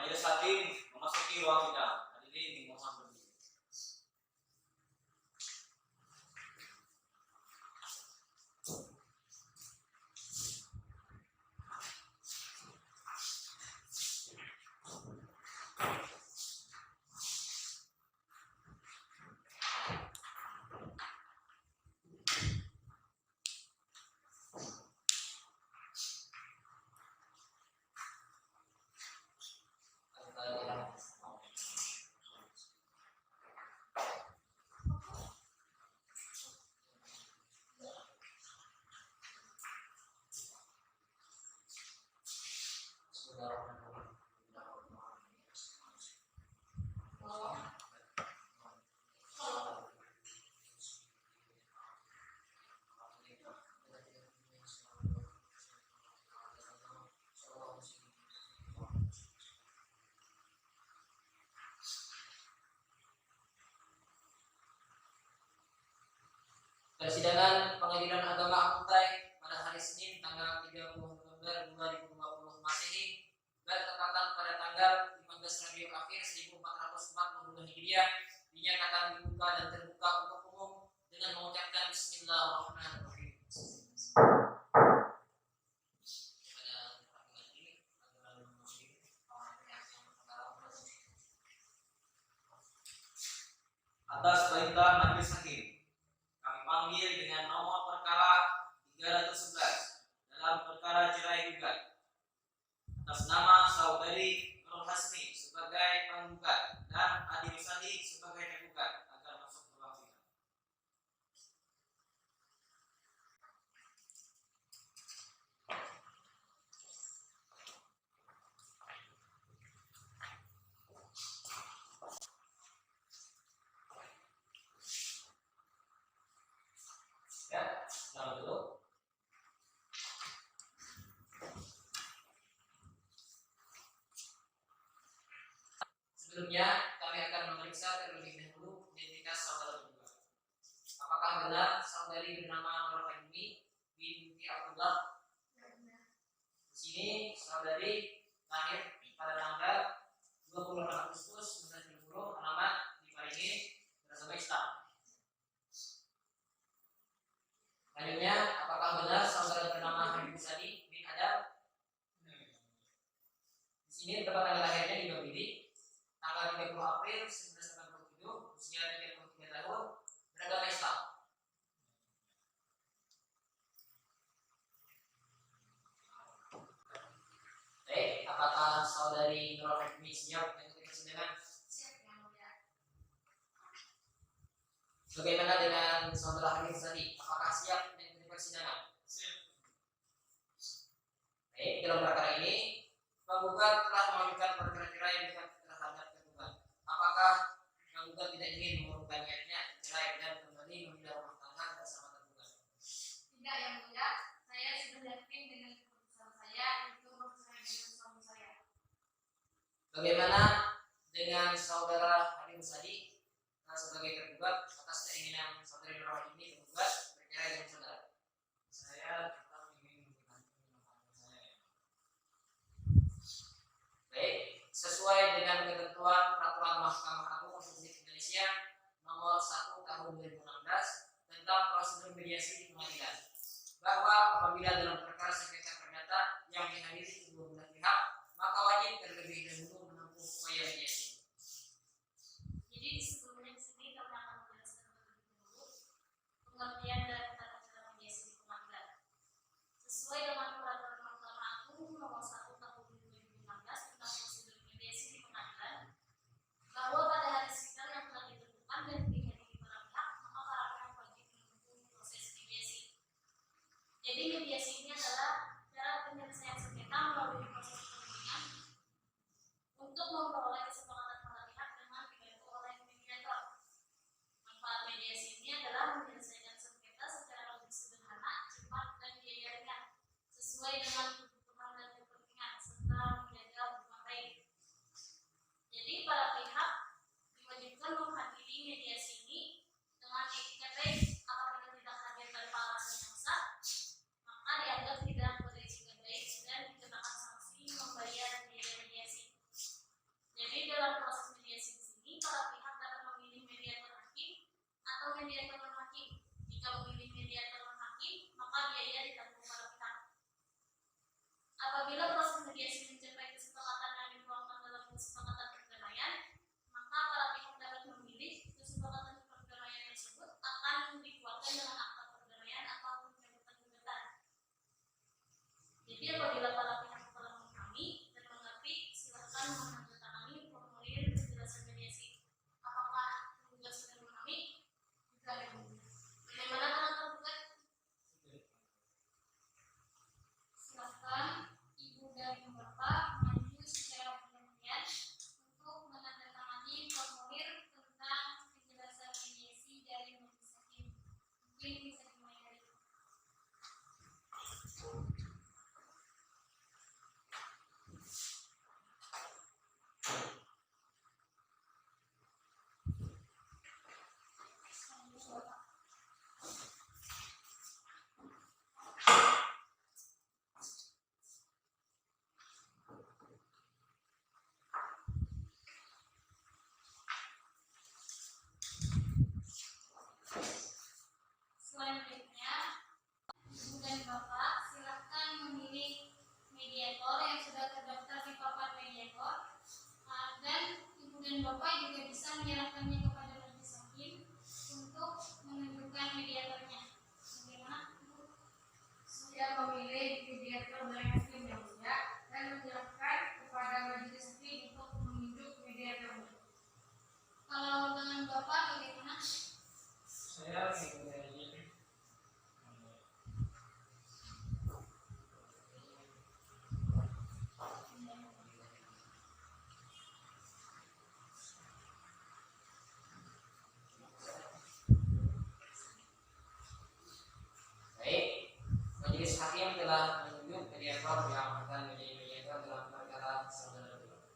Majelis hakim memasuki ruang sidang. Hadirin dimohon berdiri. Persidangan Pengadilan Agama Kutai pada hari Senin tanggal 30 November 2020 Masehi bertepatan pada tanggal 15 Rabiul Akhir 1442 Hijriah dinyatakan dibuka dan terbuka untuk umum dengan mengucapkan Bismillahirrahmanirrahim. Atas perintah Majelis Hakim, kami panggil dengan nomor perkara 311 dalam perkara cerai gugat atas nama Saudari Nur Hasni sebagai penggugat dan Adi Rusadi sebagai tergugat agar masuk ke ruang sidang. Ya, selamat dulu. Sebelumnya, kami akan memeriksa terlebih dahulu identitas saudara tergugat. Apakah benar saudari bernama Nur Hayumi binti Abdullah? Di sini saudari lahir pada tanggal 26 Agustus 1970, alamat di Paringin, beragama Islam. Selanjutnya, apakah benar saudara bernama Habib Sadi bin Adam? Di sini tempat tanggal lahirnya di Bambili, tanggal 30 April 1987, usia 33 tahun, beragama Islam. Baik, apakah saudari Nur Hayumi siap mengikuti persidangan? Siap, Yang Mulia. Bagaimana dengan saudara Habib Sadi? Apakah siap mengikuti persidangan? Siap. Baik, dalam perkara ini penggugat telah mengajukan perkara cerai terhadap tergugat. Apakah penggugat tidak ingin mengurungkan niatnya cerai dan kembali memilih rumah tangga bersama tergugat? Tidak, Yang Mulia. Saya sudah yakin dengan keputusan saya untuk bercerai dengan suami saya. Bagaimana dengan saudara Habib Sadi sebagai tergugat atas keinginan saudari Nur Hayumi tergugat bercerai dengan saudara? Saya tetap ingin menanti rumah tangga saya. Baik, sesuai dengan ketentuan Peraturan Mahkamah Agung Republik Indonesia Nomor 1 Tahun 2016 tentang prosedur mediasi di pengadilan, bahwa apabila dalam perkara sengketa perdata yang dihadiri kedua belah pihak, maka wajib terlebih dahulu menempuh upaya mediasi. Jadi sebelumnya di sini kami akan menjelaskan terlebih dahulu pengertian dan tata cara mediasi di pengadilan. Sesuai dengan Peraturan Mahkamah Agung Nomor 1 Tahun 2016 tentang prosedur mediasi di pengadilan, bahwa pada hari sidang yang telah ditentukan dan dihadiri para pihak, maka para pihak wajib menempuh proses mediasi. Jadi mediasi ini adalah cara penyelesaian sengketa melalui proses perundingan untuk memperoleh kesepakatan para pihak dengan dibantu oleh mediator. Manfaat mediasi ini adalah menyelesaikan sengketa secara lebih sederhana, cepat, dan biaya ringan, sesuai dengan kebutuhan dan kepentingan serta menjaga hubungan baik. Jadi para pihak diwajibkan menghadiri mediasi ini dengan etiket baik. Apabila tidak hadir tanpa alasan yang sah, maka berikutnya, Ibu dan Bapak silakan memilih mediator yang sudah terdaftar di papan mediator, dan Ibu dan Bapak juga bisa menyerahkannya kepada majelis hakim untuk menunjukkan mediatornya. Bagaimana, Ibu? Saya memilih mediator dari hakim yang mulia dan menyerahkan kepada majelis hakim untuk menunjuk mediatornya. Kalau dengan Bapak bagaimana? Saya mengikuti Baik, majelis hakim telah menunjuk mediator yang akan menjadi mediator dalam perkara saudara dua.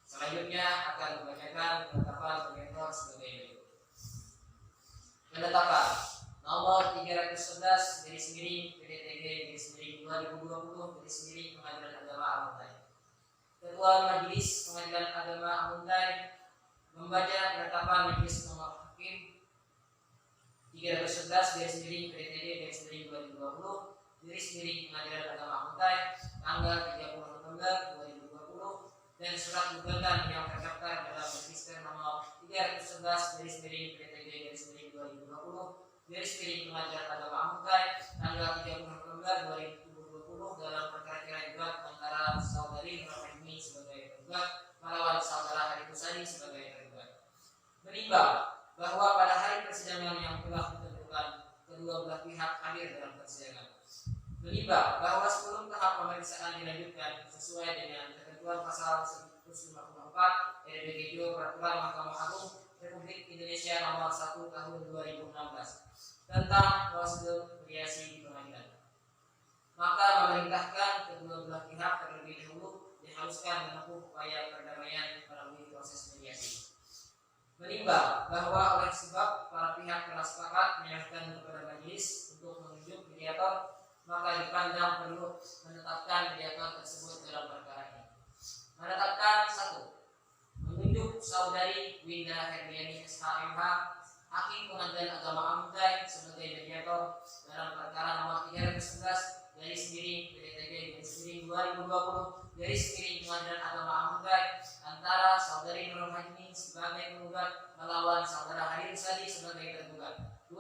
Selanjutnya akan dibacakan penetapan mediator sebagai berikut. Penetapan nomor 311 garis miring PDTG garis miring 2020 garis miring Pengadilan Agama Amuntai. Ketua Majelis Pengadilan Agama Amuntai membaca penetapan majelis nomor hakim 311 garis miring PDTG garis miring 2020 garis miring Pengadilan Agama Amuntai tanggal 30 November 2020 dan surat gugatan yang terdaftar dalam register nomor 311 garis miring PDTG garis miring 2020 garis miring Pengadilan Agama Amuntai tanggal 30 November 2020 dalam perkara cerai gugat antara saudari Nur Haimi sebagai tergugat melawan saudara Hari Kusani sebagai tergugat. Menimbang bahwa pada hari persidangan yang telah ditentukan kedua belah pihak hadir dalam persidangan. Menimbang bahwa sebelum tahap pemeriksaan dilanjutkan sesuai dengan ketentuan pasal 154 RPJMD Peraturan Mahkamah Agung Republik Indonesia Nomor 1 Tahun 2016 tentang prosedur mediasi di pengadilan. Maka memerintahkan kedua belah pihak terlebih dahulu diharuskan menempuh upaya perdamaian melalui proses mediasi. Menimbang bahwa oleh sebab para pihak telah sepakat menyerahkan kepada majelis untuk menunjuk mediator, maka dipandang perlu menetapkan mediator tersebut dalam perkara ini. Menetapkan 1. Menunjuk saudari Winda Herdiani SHMH, Hakim Pengadilan Agama Amuntai sebagai mediator dalam perkara nomor 311 garis miring PDTG garis miring 2020 garis miring Pengadilan Agama Amuntai antara saudari Nur Haimi sebagai penggugat melawan saudara Hari Kusani sebagai tergugat. 2.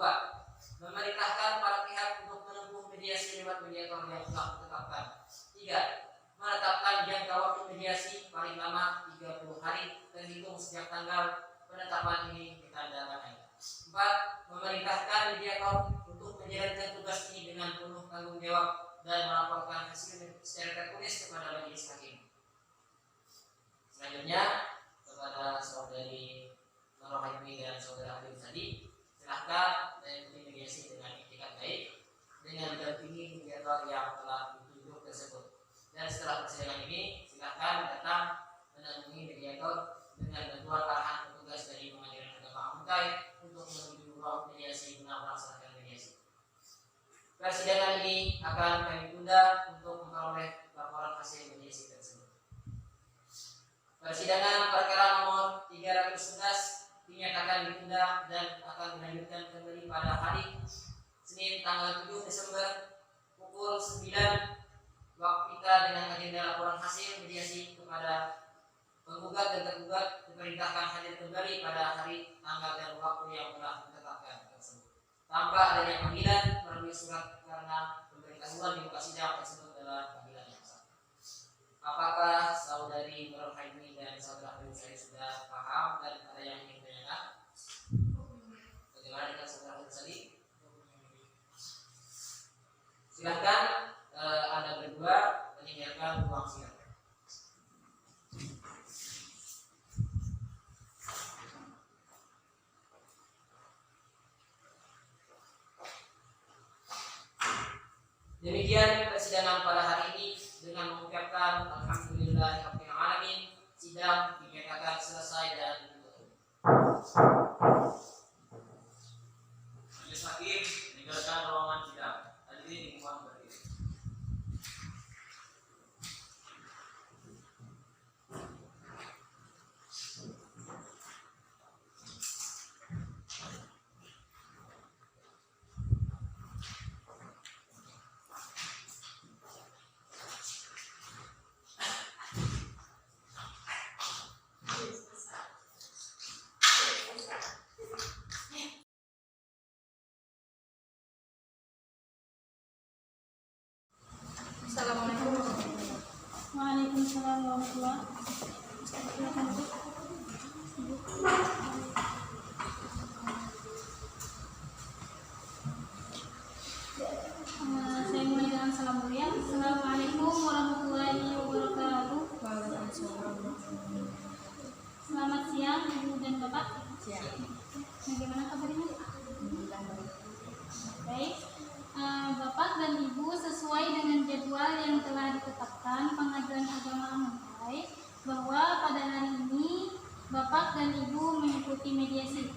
Memerintahkan para pihak untuk menempuh mediasi lewat mediator yang telah ditetapkan. 3. Menetapkan jangka waktu mediasi paling lama 30 hari terhitung sejak tanggal penetapan ini ditandatangani. 4. Memerintahkan mediator untuk menjalankan tugas ini dengan penuh tanggung jawab dan melaporkan hasil secara tertulis kepada majelis hakim. Selanjutnya kepada saudari Nur Haimi dan saudara Hari Kusani, silahkan mengikuti mediasi dengan itikat baik dengan mendampingi mediator yang telah ditunjuk tersebut. Dan setelah persidangan ini, silahkan datang mendampingi mediator dengan bantuan arahan petugas dari Pengadilan Agama Amuntai untuk menuju ruang mediasi guna melaksanakan mediasi. Persidangan ini akan kami tunda untuk memperoleh laporan hasil mediasi tersebut. Persidangan perkara nomor 311 dinyatakan ditunda dan akan dilanjutkan kembali pada hari Senin tanggal 7 Desember pukul 9 waktu kita dengan agenda laporan hasil mediasi kepada penggugat dan tergugat diperintahkan hadir kembali pada hari, tanggal dan waktu yang telah ditetapkan tersebut tanpa adanya panggilan melalui surat karena pemberitahuan di muka sidang tersebut adalah panggilan yang sah. Apakah saudari Nur Haimi dan saudara Hari Kusani sudah paham dan ada yang ingin ditanyakan? Bagaimana dengan saudara Hari Kusani? Silahkan Anda berdua meninggalkan ruang sidang. Demikian persidangan pada hari ini dengan mengucapkan alhamdulillahirabbil alamin, sidang dinyatakan selesai dan ditutup. majelis hakim meninggalkan ruangan sidang. Hadirin dimohon berdiri. Assalamualaikum warahmatullahi wabarakatuh. Waalaikumsalam warahmatullahi wabarakatuh. Saya mulai dengan salam mulia. Assalamualaikum warahmatullahi wabarakatuh. Selamat siang Ibu dan Bapak. Bagaimana kabarnya? Baik. Bapak dan Ibu, sesuai dengan jadwal yang telah ditetapkan Pengadilan Agama Amuntai bahwa pada hari ini Bapak dan Ibu mengikuti mediasi.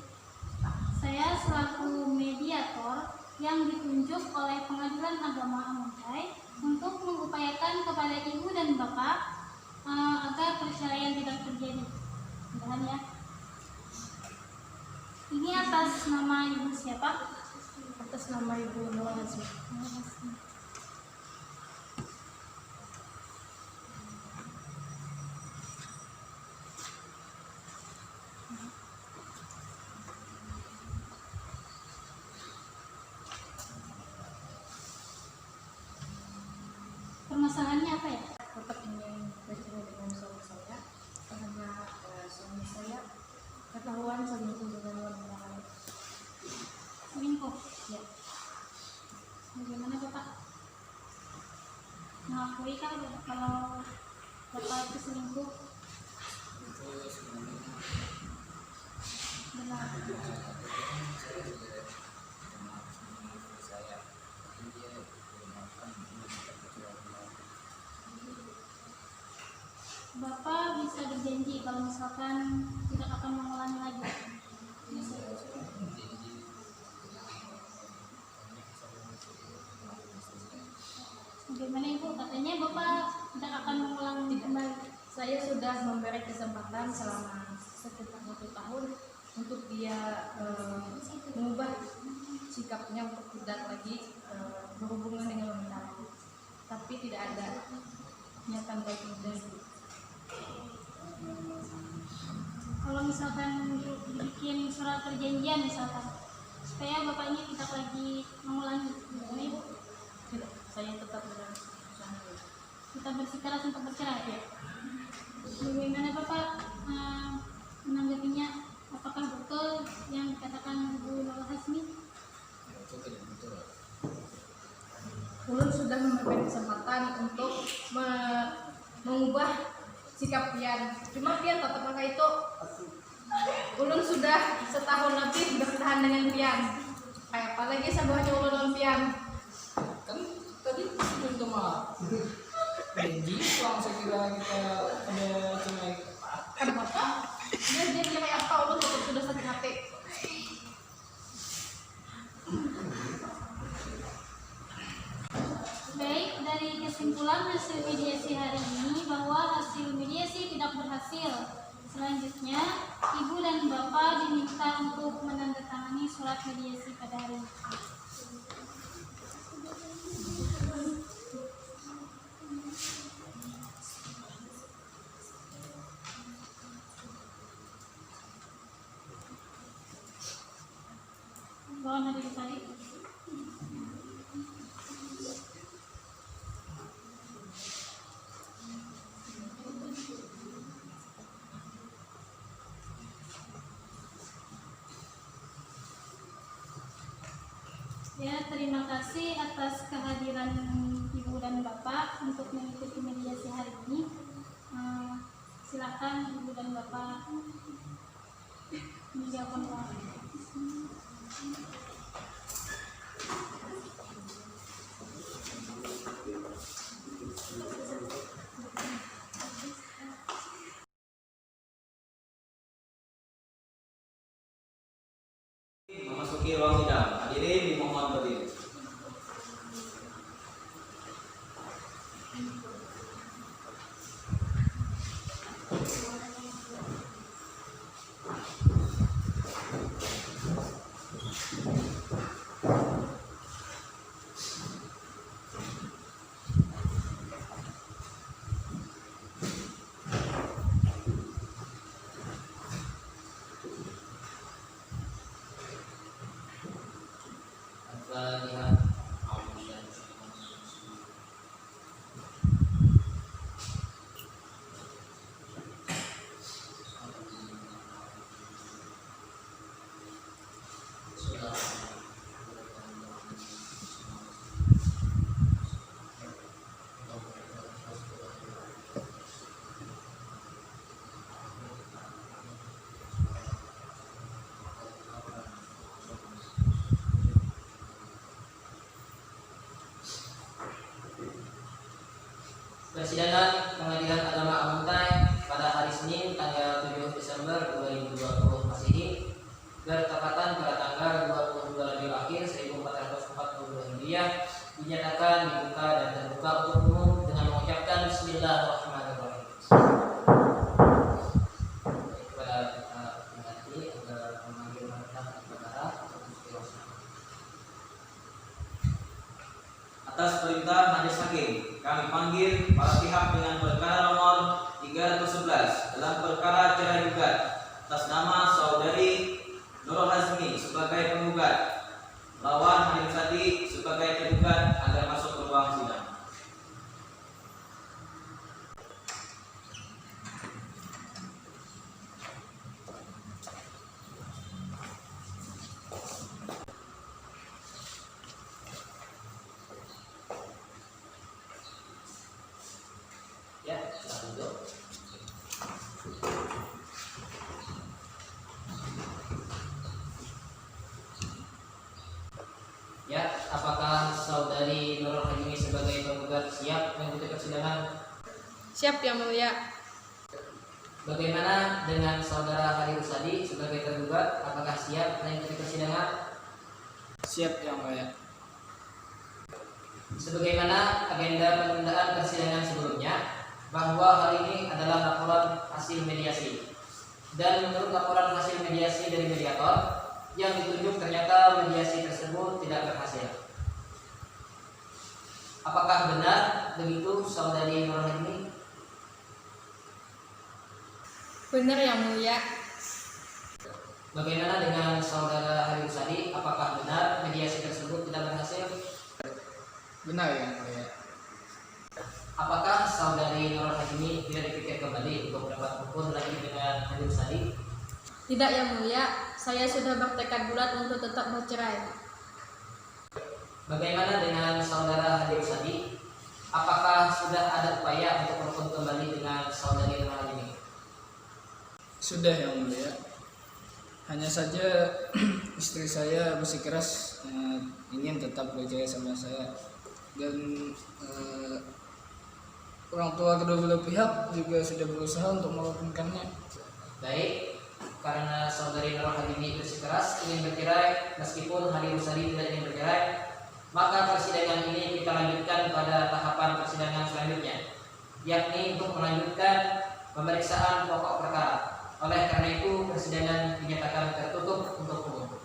Saya selaku mediator yang ditunjuk oleh Pengadilan Agama Amuntai untuk mengupayakan kepada Ibu dan Bapak agar perceraian tidak terjadi. Mudah-mudahan ya. Ini atas nama Ibu siapa? Atas nama Ibu Nur Hasmi. Permasalahannya apa ya? Bapak ingin bercerai dengan suami saya karena suami saya ketahuan selingkuh dengan wanita lain. Selingkuh. Ya, Bagaimana Bapak? Mengakui kan kalau Bapak itu selingkuh? Benar. Bapak bisa berjanji kalau misalkan tidak akan mengulangi lagi. Bagaimana Ibu? Katanya Bapak tidak akan mengulangi kembali. saya sudah memberi kesempatan selama sekitar 1 tahun untuk dia mengubah sikapnya untuk tidak lagi berhubungan dengan wanita lain. Tapi tidak ada niatan baik dari itu. Kalau misalkan bikin surat perjanjian misalkan supaya Bapak ini tidak lagi mengulangi, bagaimana Ibu? Tidak, saya tetap berusaha. Kita bersikeras untuk bercerai ya? Bagaimana Bapak menanggapinya? Apakah betul yang dikatakan Bu Nur Hasmi? Ulun sudah memberi kesempatan untuk mengubah sikap Pian. Cuma Pian tetap pakai itu. Ulun sudah setahun lebih bertahan dengan Pian. Kayak apalagi sebuahnya ulun dengan Pian. Kan tadi sebelum sama janji pulang saya kira kita ada cerai. Kan Bapak, dia kayak apa? Ulun tetap sudah sakit hati. Baik, dari kesimpulan hasil mediasi hari ini bahwa hasil mediasi tidak berhasil. Selanjutnya, Ibu dan Bapak diminta untuk menandatangani surat mediasi pada hari ini. Mohon hadir ditarik. Ya, terima kasih atas kehadiran Ibu dan Bapak untuk mengikuti mediasi hari ini. Silakan Ibu dan Bapak menjawab doa. Memasuki ruang sidang. Hadirin dimohon berdiri. Al-Fatihah. Persidangan Pengadilan Agama Amuntai pada hari Senin tanggal 7 Desember 2020 Masehi bertepatan pada tanggal 22 Rabiul Akhir 1442 Hijriah dinyatakan dibuka dan terbuka untuk umum dengan mengucapkan Bismillahirrahmanirrahim. Kepada penghati agar memanggil mantan perkara atas perintah Majelis Hakim, kami panggil para pihak dengan perkara nomor 311 dalam perkara cerai gugat atas nama Saudari Nurul Hazmi sebagai penggugat, lawan Halim Sadi sebagai tergugat agar masuk ke ruang sidang. ya, silakan duduk. Ya, apakah saudari Nurul Hazmi sebagai penggugat siap mengikuti persidangan? Siap Yang Mulia. Bagaimana dengan saudara Hari Rusadi sebagai tergugat? Apakah siap mengikuti persidangan? Siap Yang Mulia. Sebagaimana agenda penundaan persidangan sebelumnya, bahwa hari ini adalah laporan hasil mediasi. Dan menurut laporan hasil mediasi dari mediator, yang ditunjuk ternyata mediasi tersebut tidak berhasil. Apakah benar begitu saudari Nurul Hazmi? Benar Yang Mulia. Bagaimana dengan saudara Hari Rusadi? Apakah benar mediasi tersebut tidak berhasil? Benar Yang Mulia. Apakah saudari Nurul Hazmi tidak dipikir kembali untuk mendapat hukum lagi dengan Hari Rusadi? Tidak Yang Mulia, saya sudah bertekad bulat untuk tetap bercerai. Bagaimana dengan saudara Hari Rusadi? Apakah sudah ada upaya untuk bertemu kembali dengan saudari Nurul Hazmi? Sudah Yang Mulia. Hanya saja istri saya bersikeras ingin tetap bercerai sama saya, dan orang tua kedua belah pihak juga sudah berusaha untuk meyakinkannya. Baik, karena saudari Nurul Hazmi bersikeras ingin bercerai meskipun Hari Rusadi tidak ingin bercerai, maka persidangan ini kita lanjutkan pada tahapan persidangan selanjutnya, yakni untuk melanjutkan pemeriksaan pokok perkara. Oleh karena itu persidangan dinyatakan tertutup untuk umum.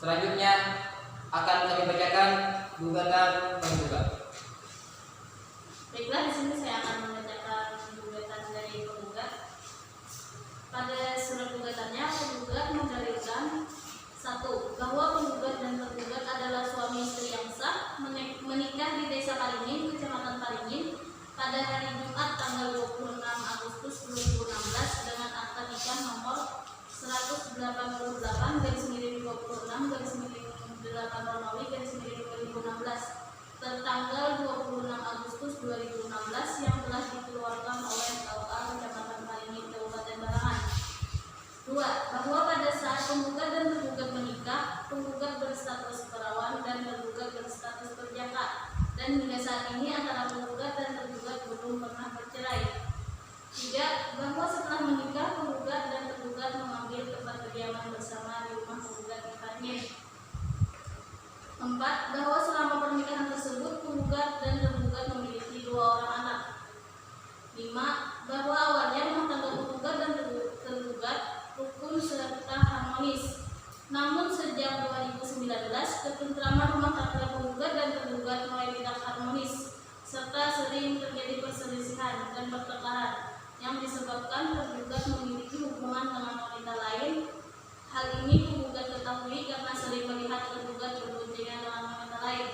Selanjutnya akan kami bacakan gugatan penggugat. Baiklah, di sini saya akan membacakan gugatan dari penggugat. Pada surat gugatannya, penggugat mendalilkan 1. Bahwa penggugat dan tergugat adalah suami istri yang sah menikah di Desa Paringin, Kecamatan Paringin pada hari Jumat tanggal 26 Agustus 2016 dengan akta nikah nomor 188/26/8/2016 tertanggal 26 Agustus 2016 yang telah dikeluarkan oleh KUA Kecamatan Paringin, Kabupaten Barangan. 2. Bahwa pada saat penggugat dan tergugat menikah, penggugat berstatus perawan dan tergugat berstatus perjaka, dan hingga saat ini antara penggugat dan tergugat belum pernah bercerai. 3. Bahwa setelah menikah, penggugat dan tergugat mengambil tempat kediaman bersama di rumah penggugat di Paringin. 4. Bahwa selama pernikahan tersebut, penggugat dan tergugat memiliki 2 orang anak. 5. Bahwa awalnya rumah tangga penggugat dan tergugat rukun serta harmonis. Namun sejak 2019, ketentraman rumah tangga penggugat dan tergugat mulai tidak harmonis, serta sering terjadi perselisihan dan pertengkaran yang disebabkan tergugat memiliki hubungan dengan wanita lain. Hal ini penggugat ketahui karena sering melihat tergugat berboncengan dengan wanita lain.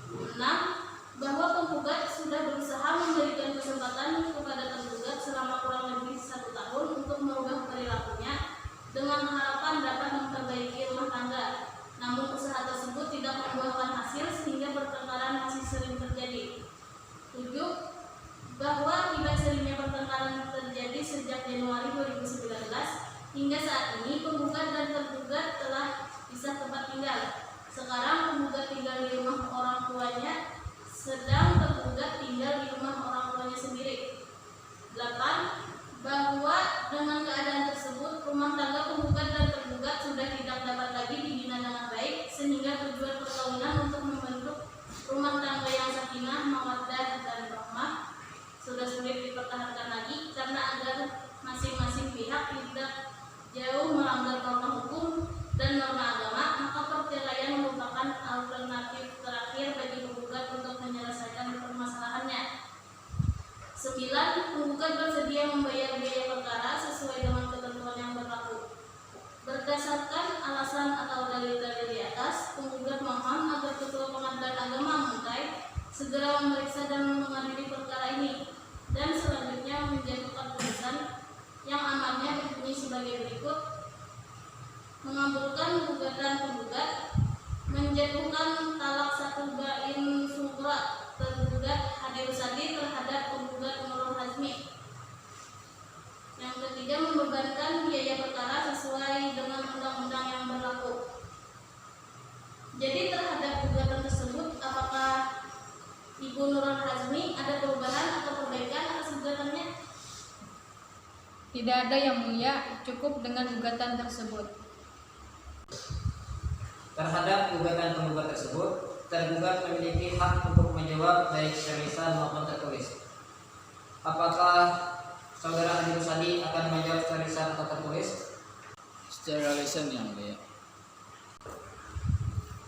6. Bahwa penggugat sudah berusaha memberikan kesempatan kepada tergugat selama kurang lebih 1 tahun untuk merubah perilakunya dengan harapan dapat memperbaiki rumah tangga. Namun usaha tersebut tidak membuahkan hasil sehingga pertengkaran masih sering terjadi. 7. Bahwa akibat seringnya pertengkaran terjadi sejak Januari 2019 hingga saat ini, penggugat dan tergugat telah pisah tempat tinggal. Sekarang penggugat tinggal di rumah orang tuanya, sedang tergugat tinggal di rumah orang tuanya sendiri. 8. Bahwa dengan keadaan tersebut, rumah tangga penggugat dan tergugat sudah tidak dapat lagi dibina dengan baik, sehingga tujuan perkawinan untuk membentuk rumah tangga yang sakinah, mawaddah, dan rahmah sudah sulit dipertahankan lagi, karena agar masing-masing pihak tidak jauh melanggar norma hukum dan norma agama, maka perceraian merupakan alternatif terakhir bagi penggugat untuk menyelesaikan permasalahannya. 9. Penggugat bersedia membayar biaya perkara sesuai dengan ketentuan yang berlaku. Berdasarkan alasan atau dalil-dalil di atas, penggugat mohon agar Ketua Pengadilan Agama Muntai segera memeriksa dan mengadili perkara ini, dan selanjutnya menjatuhkan putusan yang amarnya berbunyi sebagai berikut: mengabulkan gugatan penggugat, menjatuhkan talak 1 bain sughra tergugat Hadi Rusadi terhadap penggugat Nurul Hazmi. Yang ketiga, membebankan biaya perkara sesuai dengan undang-undang yang berlaku. Jadi terhadap gugatan tersebut, apakah Ibu Nurul Hazmi ada perubahan atau perbaikan atas gugatannya? Tidak ada yang mulia, cukup dengan gugatan tersebut. Terhadap gugatan penggugat tersebut, tergugat memiliki hak untuk menjawab baik secara lisan maupun tertulis. Apakah Saudara Hadi Rusadi akan menjawab secara lisan atau tertulis? Secara lisan yang mulia.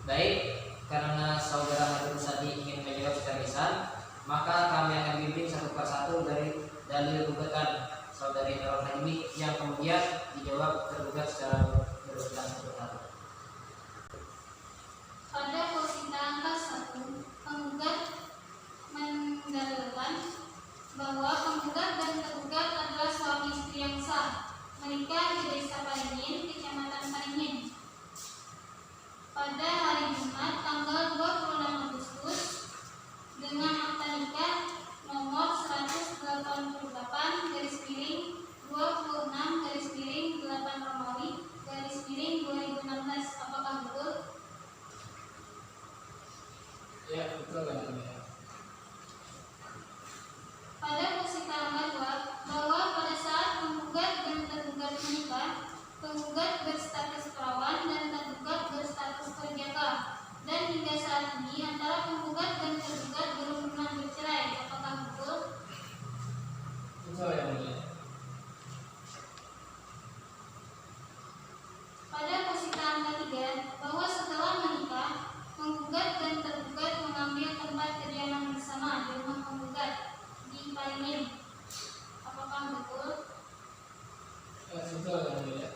Baik, karena Saudara Hadi Rusadi ingin menjawab secara lisan, maka kami akan bimbing satu persatu dari dalil gugatan Saudari Nurul Hazmi yang kemudian dijawab tergugat secara berurutan satu persatu. Pada posisi angka 1, penggugat mendalilkan bahwa penggugat dan tergugat adalah suami istri yang sah, menikah di Desa Paringin, Kecamatan Paringin, pada hari Jumat tanggal 26 Agustus dengan akta nikah nomor 188/26/8 Romawi/2016. Apakah betul? Ya, betul yang mulia. Pada posisi angka 2, bahwa pada saat penggugat dan tergugat menikah, penggugat berstatus perawan dan tergugat berstatus perjaka, dan hingga saat ini antara penggugat dan tergugat belum pernah bercerai. Apakah betul? Betul yang mulia. Pada posisi angka 3, bahwa setelah menikah, penggugat dan tergugat mengambil tempat kediaman bersama di rumah penggugat di Paringin. Apakah betul? Ya, betul yang mulia.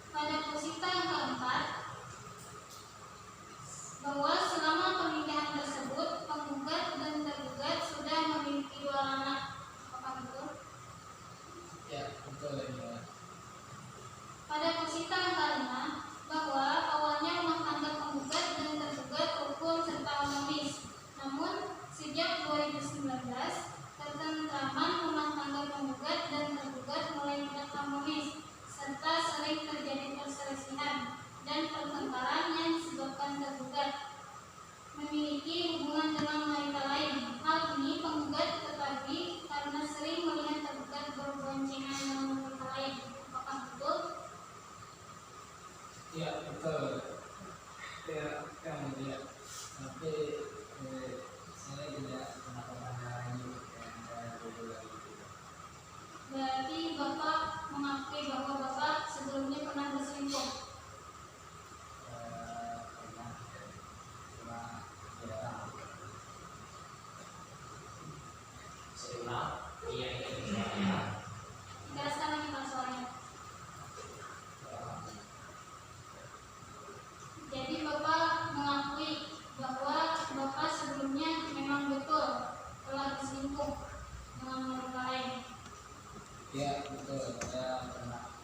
Pada posisi angka 4, bahwa selama pernikahan tersebut penggugat dan tergugat sudah memiliki 2 anak. Apakah betul? Ya, betul yang mulia. Pada posisi angka 5, bahwa awalnya rumah tangga penggugat dan tergugat rukun serta harmonis. Namun sejak 2019, ketentraman rumah tangga penggugat dan tergugat mulai tidak harmonis, serta sering terjadi perselisihan dan pertengkaran yang disebabkan tergugat memiliki hubungan dengan wanita lain. Hal ini penggugat ketahui karena sering melihat tergugat berboncengan dengan wanita lain. Apakah betul? Ya, betul. Ya, yang mulia. Tapi saya tidak pernah mengalami yang Berarti Bapak mengakui bahwa Bapak sebelumnya pernah berselingkuh. Seulang, iya itu misalnya. Jelaskan lagi Pak soalnya. Jadi Bapak mengakui bahwa Bapak sebelumnya memang betul telah berselingkuh dengan wanita lain. Ya, betul. Saya pernah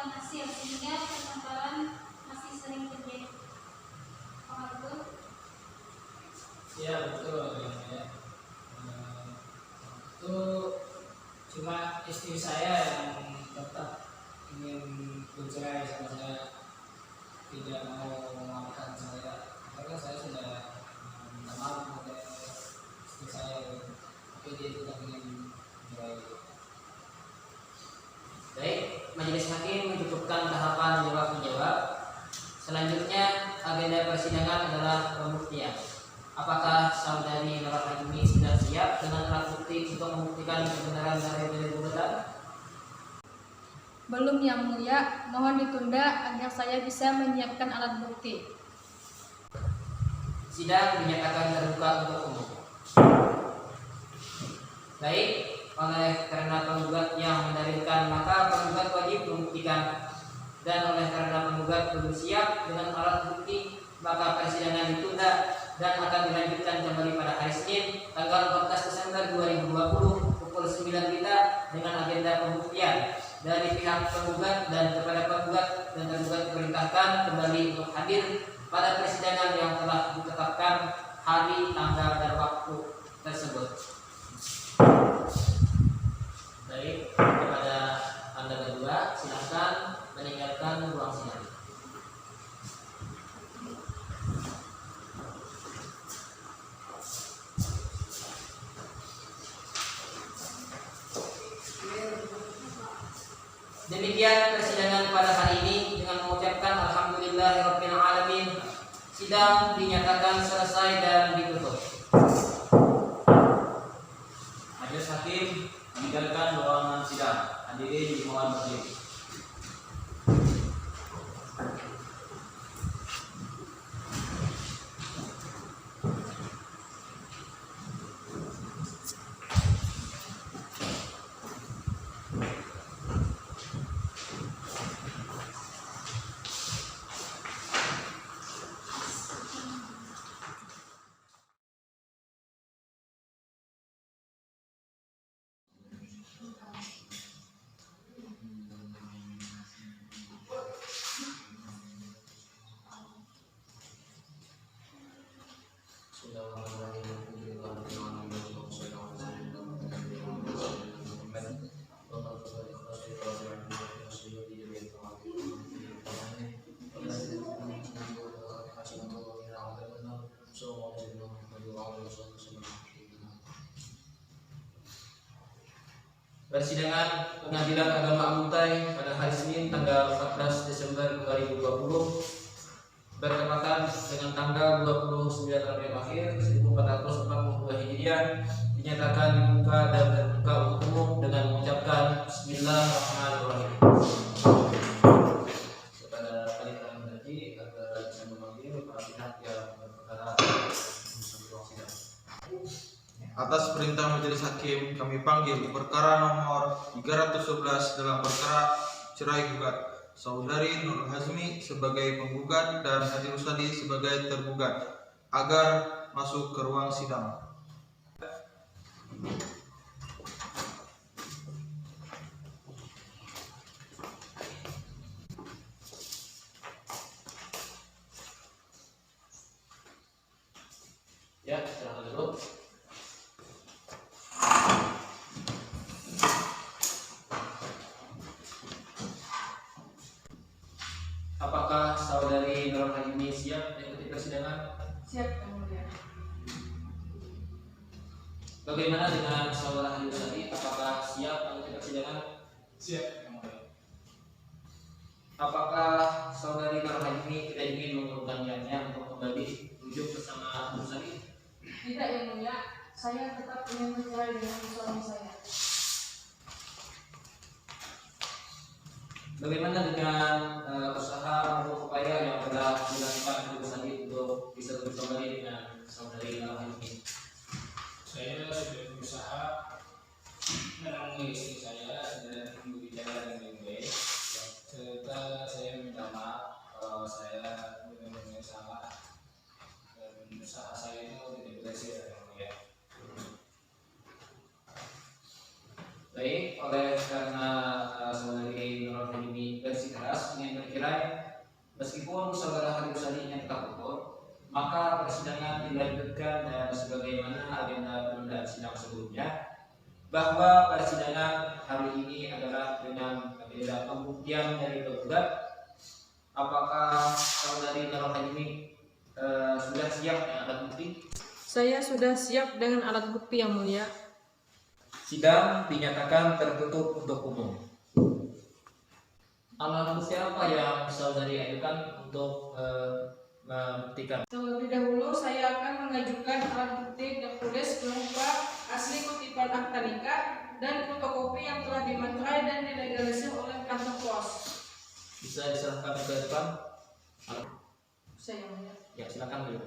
mendapatkan hasil sehingga pertengkaran masih sering terjadi. Apakah betul? Ya betul ya. Itu cuma istri saya yang tetap ingin bercerai sama saya, tidak mau memaafkan saya karena saya sudah minta maaf kepada istri saya, tapi dia tetap ingin bercerai. Baik, majelis hakim mencukupkan tahapan jawab menjawab. Selanjutnya agenda persidangan adalah pembuktian. Apakah saudari Nurul Hazmi sudah siap dengan alat bukti untuk membuktikan kebenaran dari dalil gugatan? Belum yang mulia, mohon ditunda agar saya bisa menyiapkan alat bukti. Sidang dinyatakan terbuka untuk umum. Baik, oleh karena penggugat yang mendalilkan maka penggugat wajib membuktikan, dan oleh karena penggugat belum siap dengan alat bukti maka persidangan ditunda dan akan dilanjutkan kembali pada hari Senin tanggal 14 Desember 2020 pukul 9 WITA dengan agenda pembuktian dari pihak penggugat, dan kepada penggugat dan tergugat diperintahkan kembali untuk hadir pada persidangan yang telah ditetapkan hari, tanggal, dan waktu tersebut. Baik, kepada Anda berdua silakan meninggalkan ruang sidang. Demikian persidangan pada hari ini dengan mengucapkan alhamdulillahirabbil alamin. Sidang dinyatakan selesai dan ditutup. Majelis hakim meninggalkan ruangan sidang. Hadirin dimohon berdiri. Persidangan Pengadilan Agama Amuntai pada hari Senin tanggal 14 Desember 2020 bertepatan dengan tanggal 29 Rabiul Akhir 1442 Hijriah dinyatakan dibuka dan terbuka untuk umum dengan mengucapkan Bismillahirrahmanirrahim. Kepada kalian berarti agar bisa memanggil para pihak yang berperkara di ruang sidang. Atas perintah Majelis Hakim, kami panggil perkara nomor 311 dalam perkara cerai gugat saudari Nurul Hazmi sebagai penggugat dan Haji Rusadi sebagai tergugat agar masuk ke ruang sidang. Ya, silakan dulu. Apakah saudari Nurul Hazmi siap mengikuti persidangan? Siap yang mulia. Bagaimana dengan saudara Haji Rusadi? Apakah siap mengikuti persidangan? Siap yang mulia. Apakah saudari Nurul Hazmi tidak ingin mengurungkan niatnya untuk kembali rujuk bersama Haji Rusadi? Tidak yang mulia, saya tetap ingin bercerai dengan suami saya. Bagaimana dengan usaha atau upaya yang telah dilakukan Haji Rusadi untuk bisa kembali dengan saudari Nurul Hazmi? Saya sudah berusaha menemui istri saya dan berbicara dengan baik. Serta saya minta maaf kalau saya benar-benar salah dan usaha saya itu tidak berhasil yang mulia. Baik, oleh karena saudari Nurul Hazmi bersikeras cerai. Meskipun saudara Habib Sadi nyata gugur, maka persidangan dilanjutkan dan sebagaimana agenda penundaan sidang sebelumnya, bahwa persidangan hari ini adalah dengan agenda pembuktian dari penggugat. Apakah saudari Nurul ini sudah siap dengan alat bukti? Saya sudah siap dengan alat bukti yang mulia. Sidang dinyatakan tertutup untuk umum. Alat bukti apa yang saudari ajukan untuk membuktikan? Terlebih dahulu saya akan mengajukan alat bukti tertulis berupa asli kutipan akta nikah dan fotokopi yang telah dimaterai dan dilegalisir oleh kantor pos. Bisa diserahkan ke depan? Saya yang mulia. Ya, silakan dulu.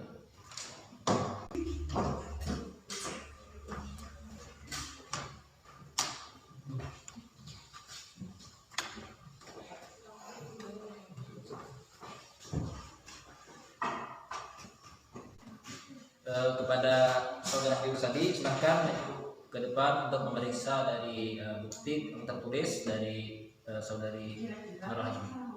Kepada saudara Habib Sadi, silahkan ke depan untuk memeriksa dari bukti yang tertulis dari saudari Nurul Hazmi.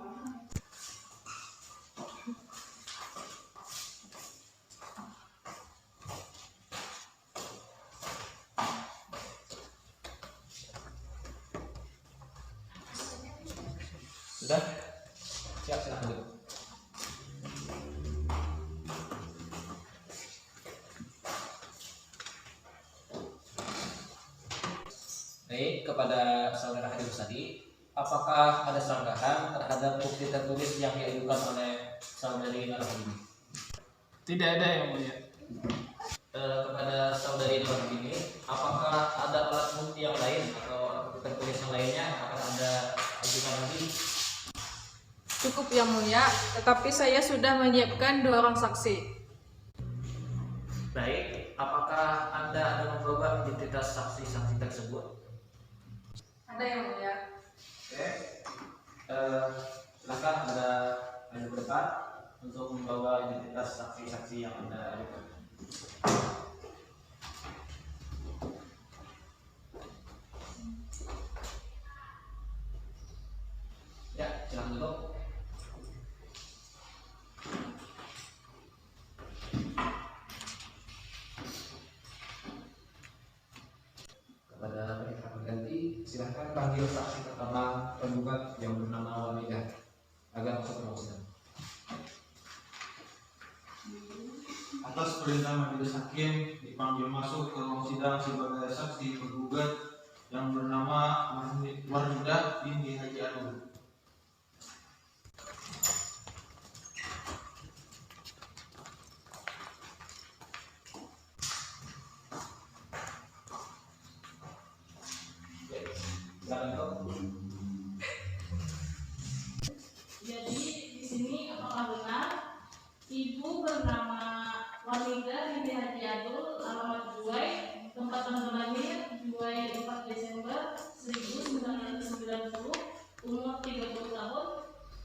Sudah? Siap, silahkan dulu. Baik, kepada saudara Habib Sadi, apakah ada sanggahan terhadap bukti tertulis yang diajukan oleh saudari Nurul Hazmi? Tidak ada yang mulia. Kepada saudari Nurul Hazmi, apakah ada alat bukti yang lain atau bukti tertulis yang lainnya akan Anda ajukan lagi? Cukup yang mulia, tetapi saya sudah menyiapkan 2 orang saksi. Baik, apakah Anda ada memperubah identitas saksi-saksi tersebut? Ada yang mulia. Oke. Silakan Anda maju ke depan untuk membawa identitas saksi-saksi yang Anda ajukan. Ya, silakan dulu. Kepada penyidik pengganti, silahkan panggil saksi pertama penggugat yang bernama Wamidah agar masuk ke ruang sidang. Atas perintah majelis hakim dipanggil masuk ke ruang sidang sebagai saksi penggugat yang bernama Wardah binti Haji Anur. Silakan dulu. Jadi di sini apakah benar ibu bernama Wanida binti Haji Adul, alamat Juwai, tempat tanggal lahir Juwai 4 Desember 1990, umur 30 tahun,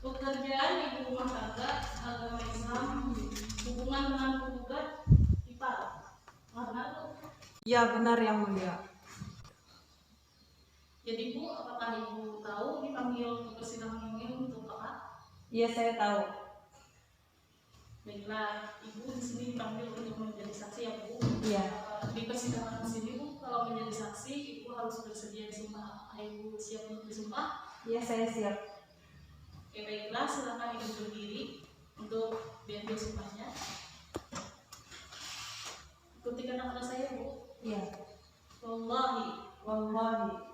pekerjaan ibu rumah tangga, agama Islam, hubungan dengan penggugat ipar. Benar tuh? Ya, benar yang mulia. Jadi Bu, apakah Ibu tahu dipanggil ke persidangan ini untuk apa? Iya, saya tahu. Baiklah, Ibu di sini dipanggil untuk menjadi saksi ya Bu. Iya. Di persidangan sini Bu, kalau menjadi saksi, Ibu harus bersedia disumpah. Ibu siap untuk disumpah? Iya, saya siap. Oke, baiklah, silakan Ibu berdiri untuk diambil sumpahnya. Ikuti kata saya Bu. Iya. Wallahi,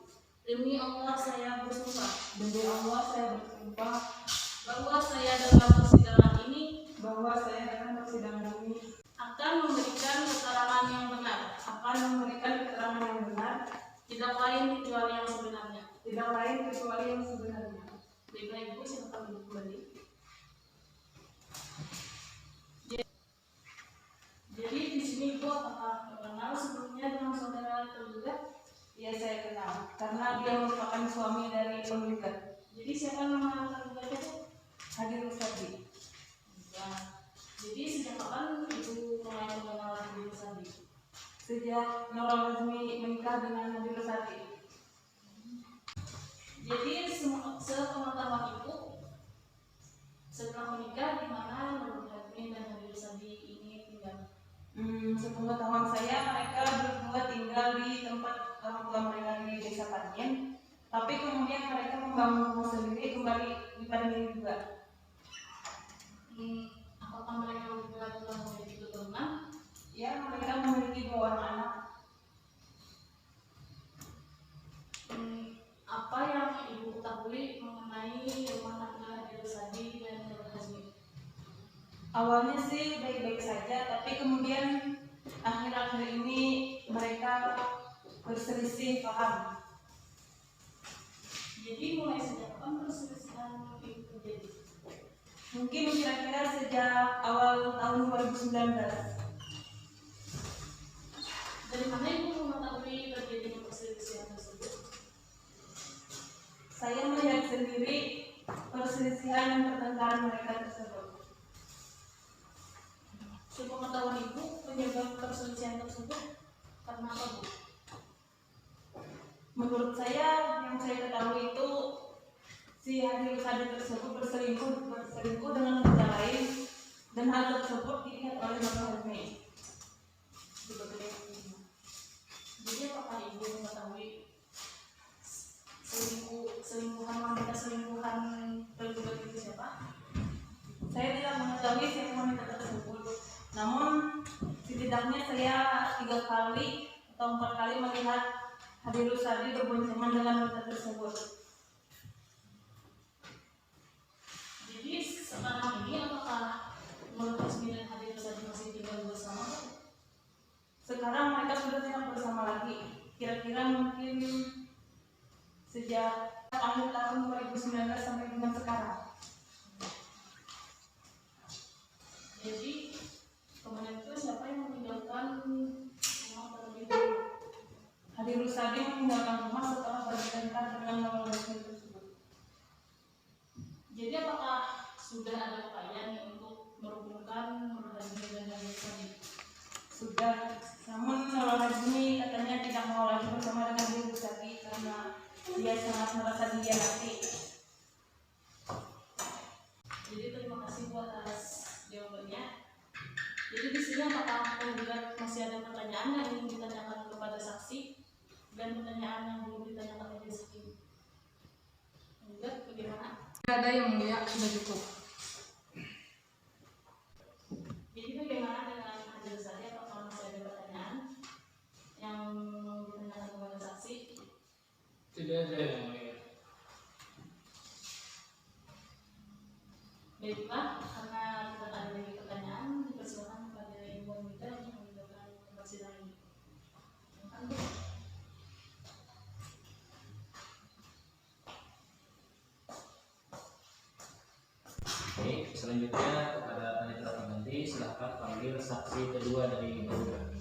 Demi Allah saya bersumpah Allah saya bersumpah bahwa saya dalam persidangan ini bahwa saya dalam persidangan ini akan memberikan keterangan yang benar, tidak lain kecuali yang sebenarnya. Baiklah Ibu, silakan duduk kembali. Jadi di sini Ibu apakah mengenal sebelumnya dengan saudara tergugat? Iya, saya kenal karena dia merupakan suami dari penggugat. Jadi siapa nama tergugatnya Bu? Hadir Ustadi. Ya. Jadi sejak kapan Ibu mulai mengenal Hadir Sadi? Sejak Nurul Hazmi menikah dengan Hadir Ustadi. Jadi sepengetahuan Ibu, dibanding juga. Apakah mereka berdua telah memiliki keturunan? Ya, mereka memiliki 2 orang anak. Apa yang ibu ketahui mengenai rumah tangga Hadir Rusadi dan Nur Hazmi? Awalnya sih baik-baik saja, tapi kemudian akhir-akhir ini mereka berselisih paham. Jadi mulai sejak kapan perselisihan itu terjadi? Mungkin kira-kira sejak awal tahun 2019. Dari mana ibu mengetahui terjadinya perselisihan tersebut? Saya melihat sendiri perselisihan dan pertengkaran mereka tersebut. Sepengetahuan ibu, penyebab perselisihan tersebut karena apa, Bu? Menurut saya, yang saya ketahui itu si Hadir Rusadi tersebut berselingkuh dengan wanita lain, dan hal tersebut dilihat oleh Nur Hazmi. Jadi apakah ibu mengetahui selingkuhan tergugat itu siapa? Saya tidak mengetahui siapa wanita tersebut, namun setidaknya saya 3 kali atau 4 kali melihat Hadir Rusadi berboncengan dengan wanita tersebut. Jadi sekarang ini apakah Nur Hazmi dan Hadir Rusadi masih tinggal bersama? Sekarang mereka sudah tidak bersama lagi. Kira-kira mungkin sejak akhir tahun 2019 sampai dengan sekarang. Jadi kemarin itu siapa yang meninggalkan rumah terlebih dahulu? Hadir Rusadi meninggalkan rumah setelah bertengkar dengan Nur Hazmi tersebut. Jadi apakah sudah ada upaya nih untuk merukunkan Nur Hazmi dan Hadir Rusadi? Sudah, namun Nur Hazmi katanya tidak mau lagi bersama dengan Hadir Rusadi karena dia sangat merasa dihianati. Jadi terima kasih Bu atas jawabannya. Jadi di sini apakah penggugat masih ada pertanyaan yang ingin ditanyakan kepada saksi dan pertanyaan yang belum ditanyakan oleh saksi? Penggugat bagaimana? Tidak ada yang mulia, sudah cukup. Jadi bagaimana dengan Hadir Rusadi? Apakah masih ada pertanyaan yang ditanyakan kepada saksi? Tidak ada yang mulia. Baiklah, karena tidak ada lagi pertanyaan, dipersilakan kepada Ibu Wanita untuk membuka persidangan ini. Baik, selanjutnya kepada panitia pengganti silahkan panggil saksi kedua dari penggugat.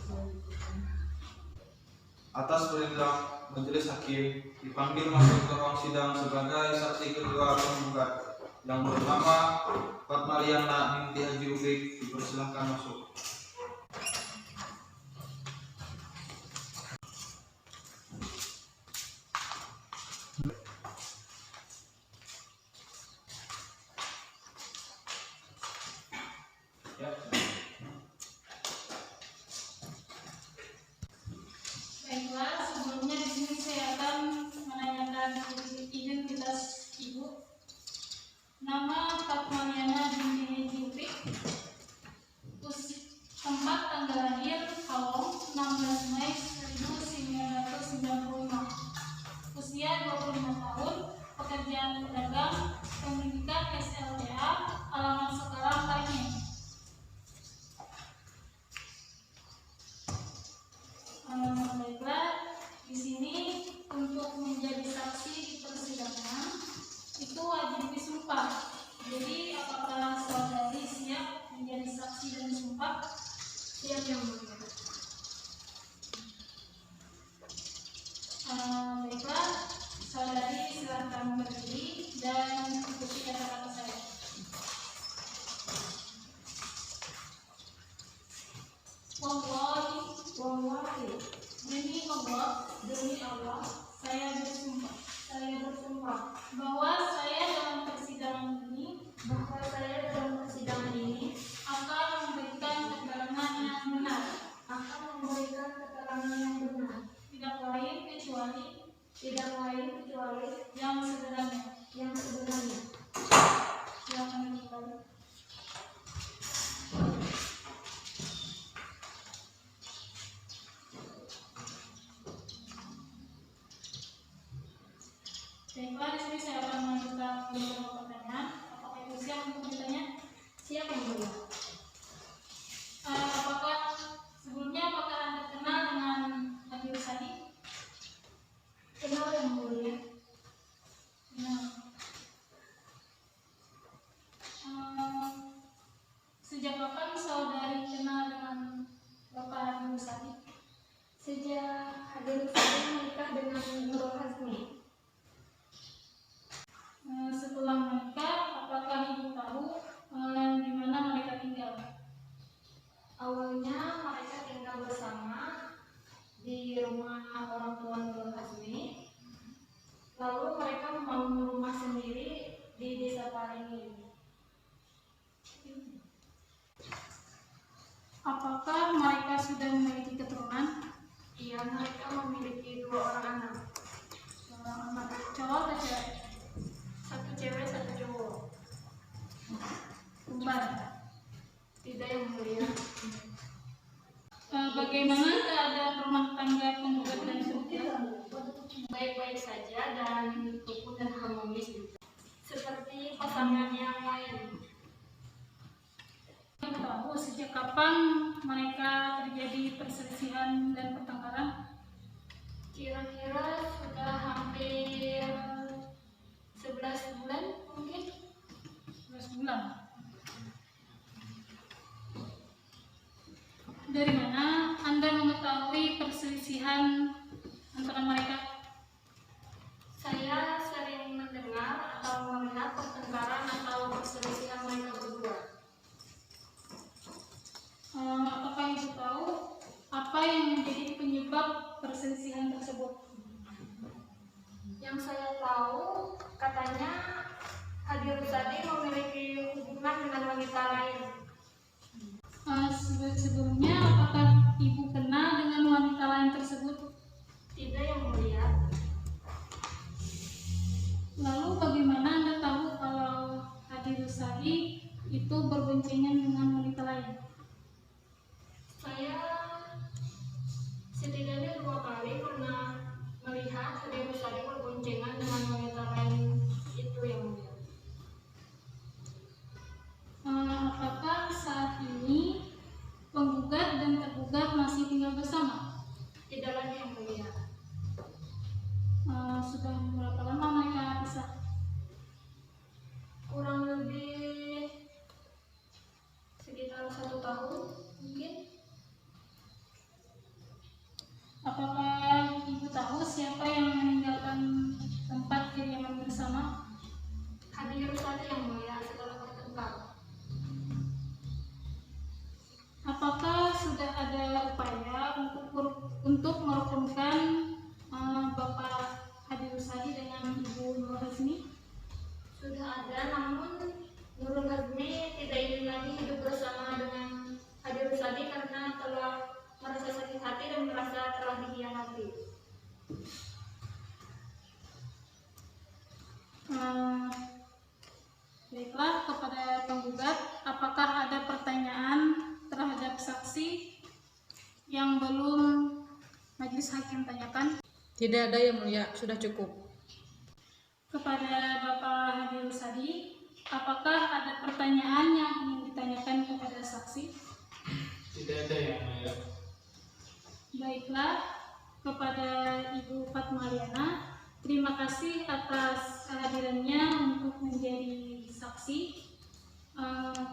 Atas perintah Majelis Hakim dipanggil masuk ke ruang sidang sebagai saksi kedua penggugat yang bernama Fatmariana binti Haji Ufik. Dipersilahkan masuk. Ya, Baiklah, sebelumnya di sini saya akan menanyakan identitas Ibu. Nama Fatmariana binti Haji Ufik. Tempat tanggal lahir Kalong 16 Mei 1995. Usia 25 tahun. Pekerjaan pedagang. Pendidikan SLTA. Alamat sekarang Parigi. Baiklah, di sini untuk menjadi saksi di persidangan itu wajib disumpah. Jadi apakah saudari siap menjadi saksi dan disumpah? Siap yang mulia. Baiklah, saudari silahkan berdiri dan ikuti kata-kata saya. Wallahi, demi Allah, saya bersumpah bahwa saya dalam persidangan ini akan memberikan keterangan yang benar, tidak lain kecuali yang sebenarnya. ini. Apakah mereka sudah memiliki keturunan? Iya, mereka memiliki 2 orang anak. Seorang anak cowok atau cewek? 1 cewek, 1 cowok. Kembar. Tidak, Yang Mulia. Bagaimana keadaan rumah tangga penggugat dan tergugat? Baik-baik saja dan rukun dan harmonis juga. Seperti pasangan yang lain. Tahu sejak kapan mereka terjadi perselisihan dan pertengkaran? Kira-kira sudah hampir 11 bulan mungkin. 11 bulan. Dari mana Anda mengetahui perselisihan antara mereka? Saya sering mendengar atau melihat pertengkaran atau perselisihan mereka berdua. Apakah Ibu tahu apa yang menjadi penyebab perselisihan tersebut? Yang saya tahu, katanya Hadi Rusadi memiliki hubungan dengan wanita lain. Sebelumnya, apakah Ibu kenal dengan wanita lain tersebut? Tidak, Yang Mulia. Lalu bagaimana Anda tahu kalau Hadi Rusadi itu berboncengan dengan wanita lain? Saya setidaknya 2 kali pernah melihat Hadi Rusadi berboncengan dengan wanita lain itu, Yang Mulia. Apakah saat ini penggugat dan tergugat masih tinggal bersama? Tidak lagi, Yang Mulia. Sudah berapa lama mereka pisah? Kurang lebih sekitar 1 tahun mungkin. Apakah Ibu tahu siapa yang meninggalkan tempat kediaman bersama? Hadi Rusadi, Yang Mulia, setelah bertengkar. Apakah sudah ada upaya untuk merukunkan Bapak Hadi Rusadi dengan Ibu Nurul Hazmi? Sudah ada, namun Nurul Hazmi tidak ingin lagi hidup bersama dengan Hadi Rusadi karena telah merasa sakit hati dan merasa telah dikhianati. Baiklah, kepada penggugat, apakah ada pertanyaan terhadap saksi yang belum majelis hakim tanyakan? Tidak ada, Yang Mulia, sudah cukup. Kepada Bapak Hadi Rusadi, apakah ada pertanyaan yang ingin ditanyakan kepada saksi? Tidak ada yang mulia. Baiklah, kepada Ibu Fatmaliana, terima kasih atas kehadirannya untuk menjadi saksi.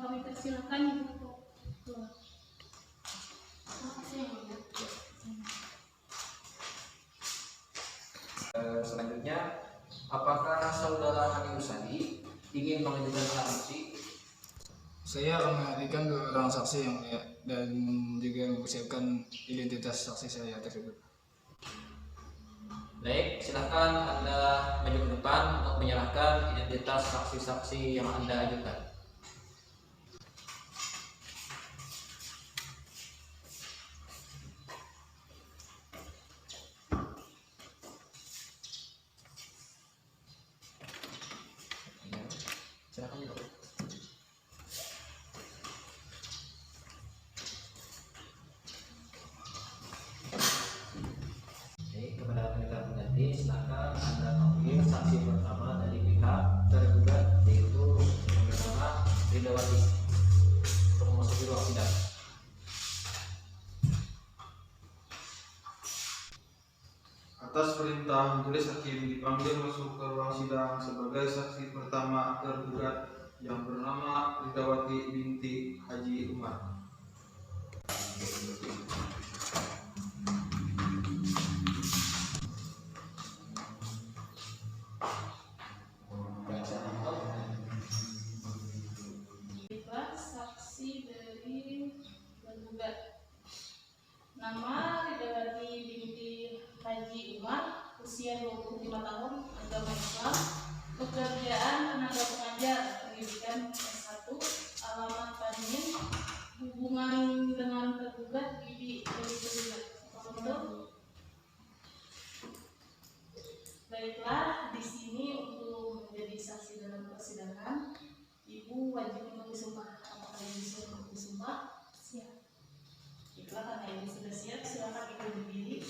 Kami persilakan Ibu untuk keluar. Terima kasih, Yang Mulia. Selanjutnya, apakah saudara Hadi Rusadi ingin mengajukan saksi? Saya akan menghadirkan 2 orang saksi yang mulia dan juga mempersiapkan identitas saksi saya tersebut. Baik, silahkan Anda maju ke depan untuk menyerahkan identitas saksi-saksi yang Anda ajukan. Silakan dulu. Kepada penegak pengganti, silakan Anda panggil saksi pertama dari pihak tergugat, yaitu yang bernama Ridawati, untuk memasuki ruang sidang. Atas perintah majelis hakim dipanggil masuk ke ruang sidang sebagai saksi pertama tergugat yang bernama Ridawati binti Haji Umar. Baiklah, saksi dari penggugat. Nama Ridawati binti Haji Umar, usia 25 tahun, agama Islam, pekerjaan tenaga pengajar, disumpah. Apakah Ibu siap untuk disumpah? Siap. Baiklah, karena Ibu sudah siap, silakan Ibu berdiri.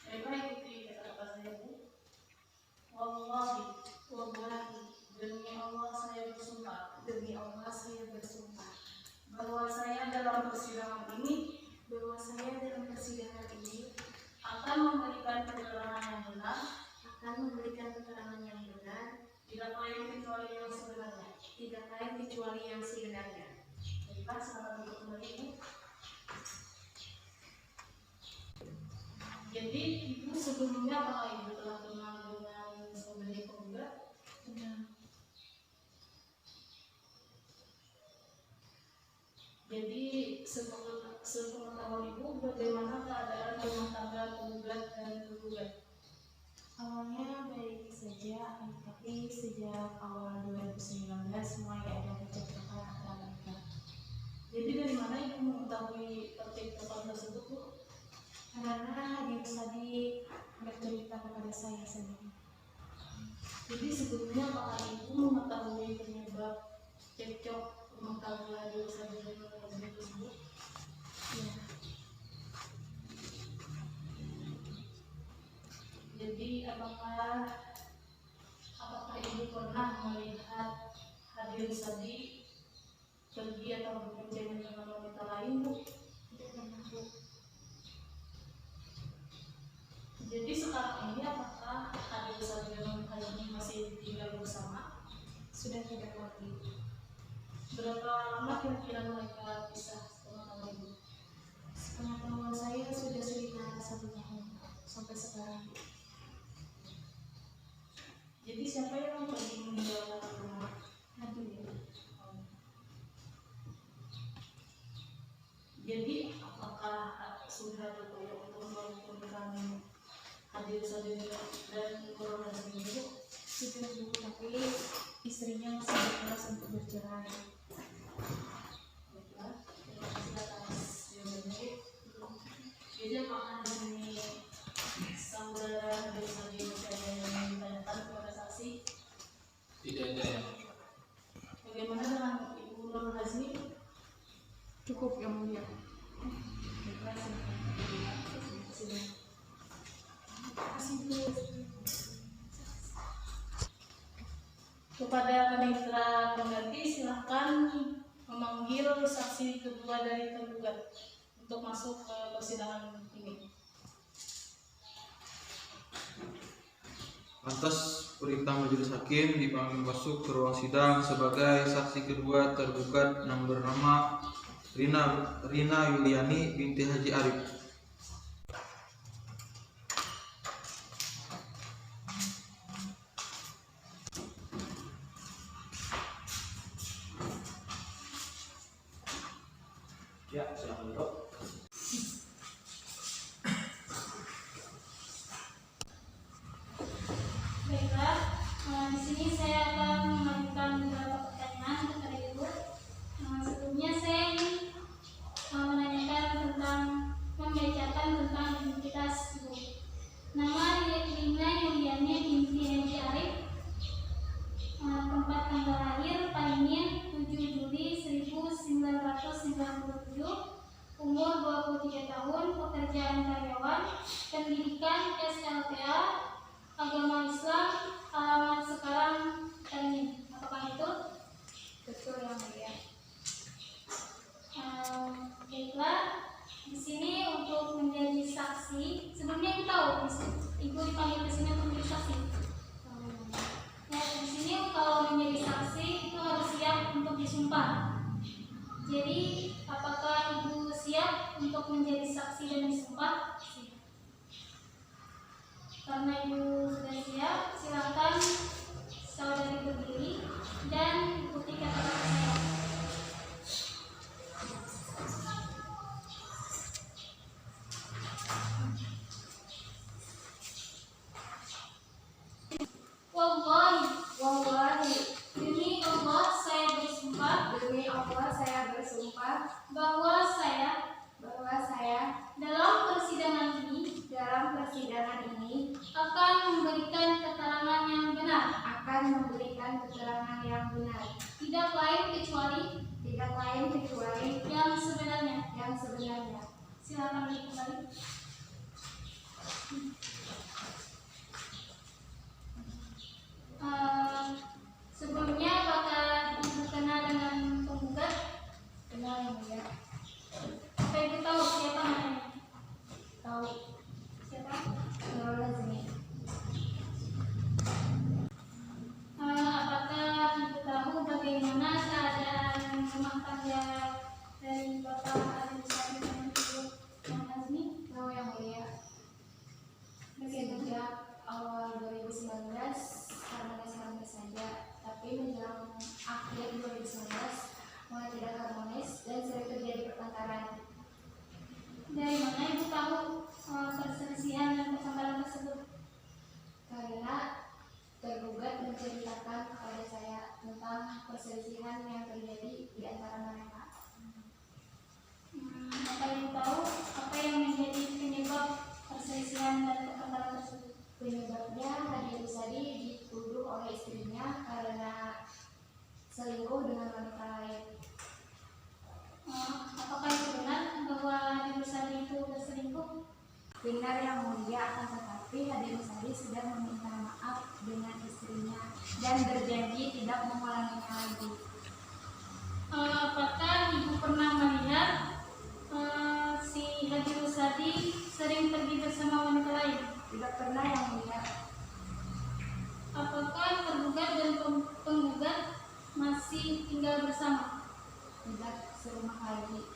Baiklah, ikuti kata-kata saya, Bu. Wallahi, demi Allah saya bersumpah bahwa saya dalam persidangan ini akan memberikan keterangan yang benar tidak lain kecuali yang sebenarnya. Baiklah, selamat duduk kembali, Bu. Jadi Ibu sebelumnya apakah Ibu telah kenal dengan saudari penggugat? Jadi sepengetahuan Ibu bagaimana keadaan rumah tangga penggugat dan tergugat? Awalnya baik saja, tapi sejak awal 2019 mulai ada percekcokan antara mereka. Jadi dari mana Ibu mengetahui percekcokan tersebut, Bu? Karena Hadir Sadi bercerita kepada saya sendiri. Jadi sebelumnya apakah Ibu mengetahui penyebab cekcok rumah tangga Hadir Sadi dan Nur Hazmi tersebut? Ya, Jadi apakah Ibu pernah melihat Hadir Sadi pergi atau berboncengan dengan wanita lain, Bu? tidak pernah, Bu. Jadi sekarang ini apakah Hadir Sadi dan Nur Hazmi masih tinggal bersama? Sudah tidak lagi. Berapa lama kira-kira mereka pisah sepengetahuan Ibu? Sepengetahuan saya sudah sekitar 1 tahun sampai sekarang. Jadi siapa yang pergi meninggalkan rumah? Hadir. Jadi apakah sudah berkoyak untuk melakukan Hadir Sadi dan Nur Hazmi itu? Sudah, Bu, tapi istrinya masih berkeras untuk bercerai. Baiklah, terima kasih atas jawabannya. Jadi apakah di sini saudara Hadir Sadi masih ada yang ingin ditanyakan kepada saksi? Tidak ada yang Bagaimana dengan Ibu Nur Hazmi? Cukup yang mulia. Baiklah, silakan. Sudah. Terima kasih, Bu. Kepada panitera pengganti silahkan memanggil saksi kedua dari tergugat untuk masuk ke persidangan ini. Atas perintah majelis hakim dipanggil masuk ke ruang sidang sebagai saksi kedua tergugat yang bernama Rina Yuliani binti Haji Arif. Ya, silakan duduk. Baiklah, di sini saya akan mengajukan beberapa pertanyaan kepada Ibu. Sebelumnya saya ingin menanyakan tentang membacakan tentang identitas Ibu. Nama Rina Yuliani binti Haji Arif, tempat tanggal lahir Paimin 7 Juli 1997, umur 23 tahun, pekerjaan karyawan, pendidikan SLTA, agama Islam, alamat sekarang Paimin. Apakah itu? Betul yang mulia. Baiklah, di sini untuk menjadi saksi. Sebelumnya Ibu tahu, Ibu dipanggil ke sini untuk menjadi saksi. Ya, di sini kalau menjadi saksi itu harus siap untuk disumpah. Jadi, apakah Ibu siap untuk menjadi saksi dan disumpah? Siap. Karena Ibu sudah siap, silakan saudari berdiri dan ikuti kata-kata saya. Wallahi, demi Allah saya bersumpah bahwa saya dalam persidangan ini akan memberikan keterangan yang benar akan memberikan keterangan yang benar, tidak lain kecuali yang sebenarnya. Silakan kembali. Sebelumnya apakah Ibu kenal dengan penggugat? Kenal yang mulia. Apa Ibu tahu siapa namanya? Tahu. Siapa? Nurul Hazmi. Apakah Ibu tahu bagaimana keadaan rumah tangga dari Bapak Hadi Rusadi dan Ibu Hazmi? Tahu yang mulia. Sejak awal 2019 harmonis saja, tapi menjelang akhir 2019 mulai tidak harmonis dan sering terjadi pertengkaran. Dari mana Ibu tahu perselisihan dan pertengkaran tersebut? Karena tergugat menceritakan kepada saya tentang perselisihan yang terjadi di antara mereka. Apa Ibu tahu apa yang menjadi penyebab perselisihan dan pertengkaran tersebut? Penyebabnya Hadi Rusadi dituduh oleh istrinya karena selingkuh dengan wanita lain. Apakah itu benar bahwa Hadi Rusadi itu berselingkuh? Benar yang mulia, akan tetapi Hadi Rusadi sudah meminta maaf dengan istrinya dan berjanji tidak mengulanginya lagi. Apakah Ibu pernah melihat si Hadi Rusadi sering pergi bersama wanita lain? Tidak pernah yang mulia. Apakah tergugat dan penggugat masih tinggal bersama? Tidak serumah lagi.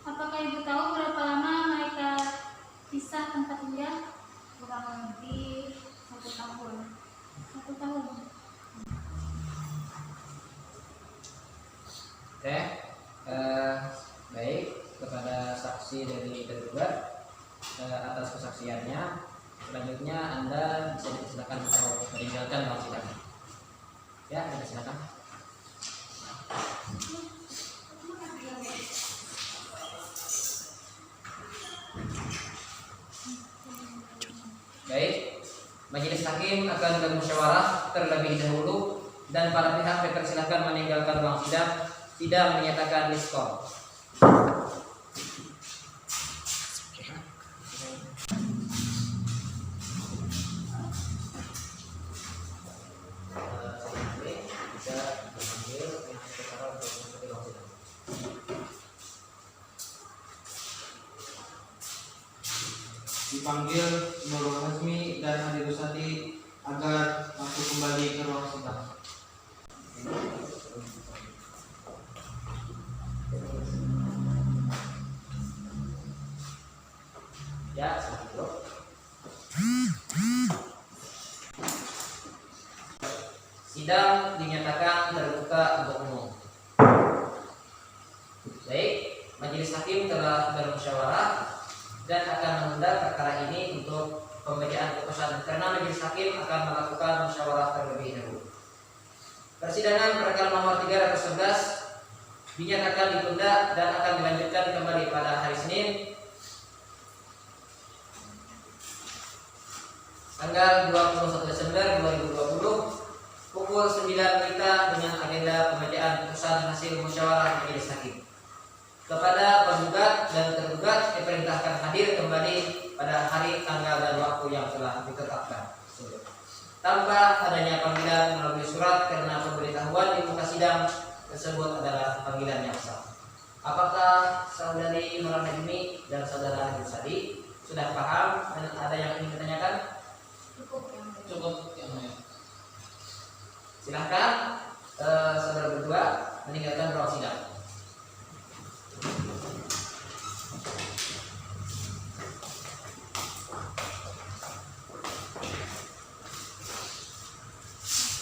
Apakah Ibu tahu berapa lama mereka pisah tempat tinggal? Kurang lebih 1 tahun. 1 tahun. Baik, kepada saksi dari tergugat atas kesaksiannya. Selanjutnya Anda bisa dipersilakan untuk meninggalkan ruang sidang. Ya, Anda silakan. Baik, majelis hakim akan bermusyawarah terlebih dahulu dan para pihak dipersilakan meninggalkan ruang sidang. Sidang menyatakan diskon. Dipanggil Nurul Hazmi dan Hadi Rusadi agar masuk kembali ke ruang sidang. Ya, satu. Sidang dinyatakan terbuka untuk umum. Baik, majelis hakim telah bermusyawarah dan akan menunda perkara ini untuk pembacaan putusan karena majelis hakim akan melakukan musyawarah terlebih dahulu. Persidangan perkara nomor 311 dinyatakan ditunda dan akan dilanjutkan kembali pada hari Senin tanggal 21 Desember 2020 pukul 9 WITA dengan agenda pembacaan putusan hasil musyawarah majelis hakim. Kepada penggugat dan tergugat diperintahkan hadir kembali pada hari, tanggal, dan waktu yang telah ditetapkan tanpa adanya panggilan melalui surat karena pemberitahuan di muka sidang tersebut adalah panggilan yang sah. Apakah saudari Nurul Hazmi dan saudara Hadi Rusadi sudah paham dan ada yang ingin ditanyakan? Cukup yang mulia. Silahkan saudara berdua meninggalkan ruang sidang.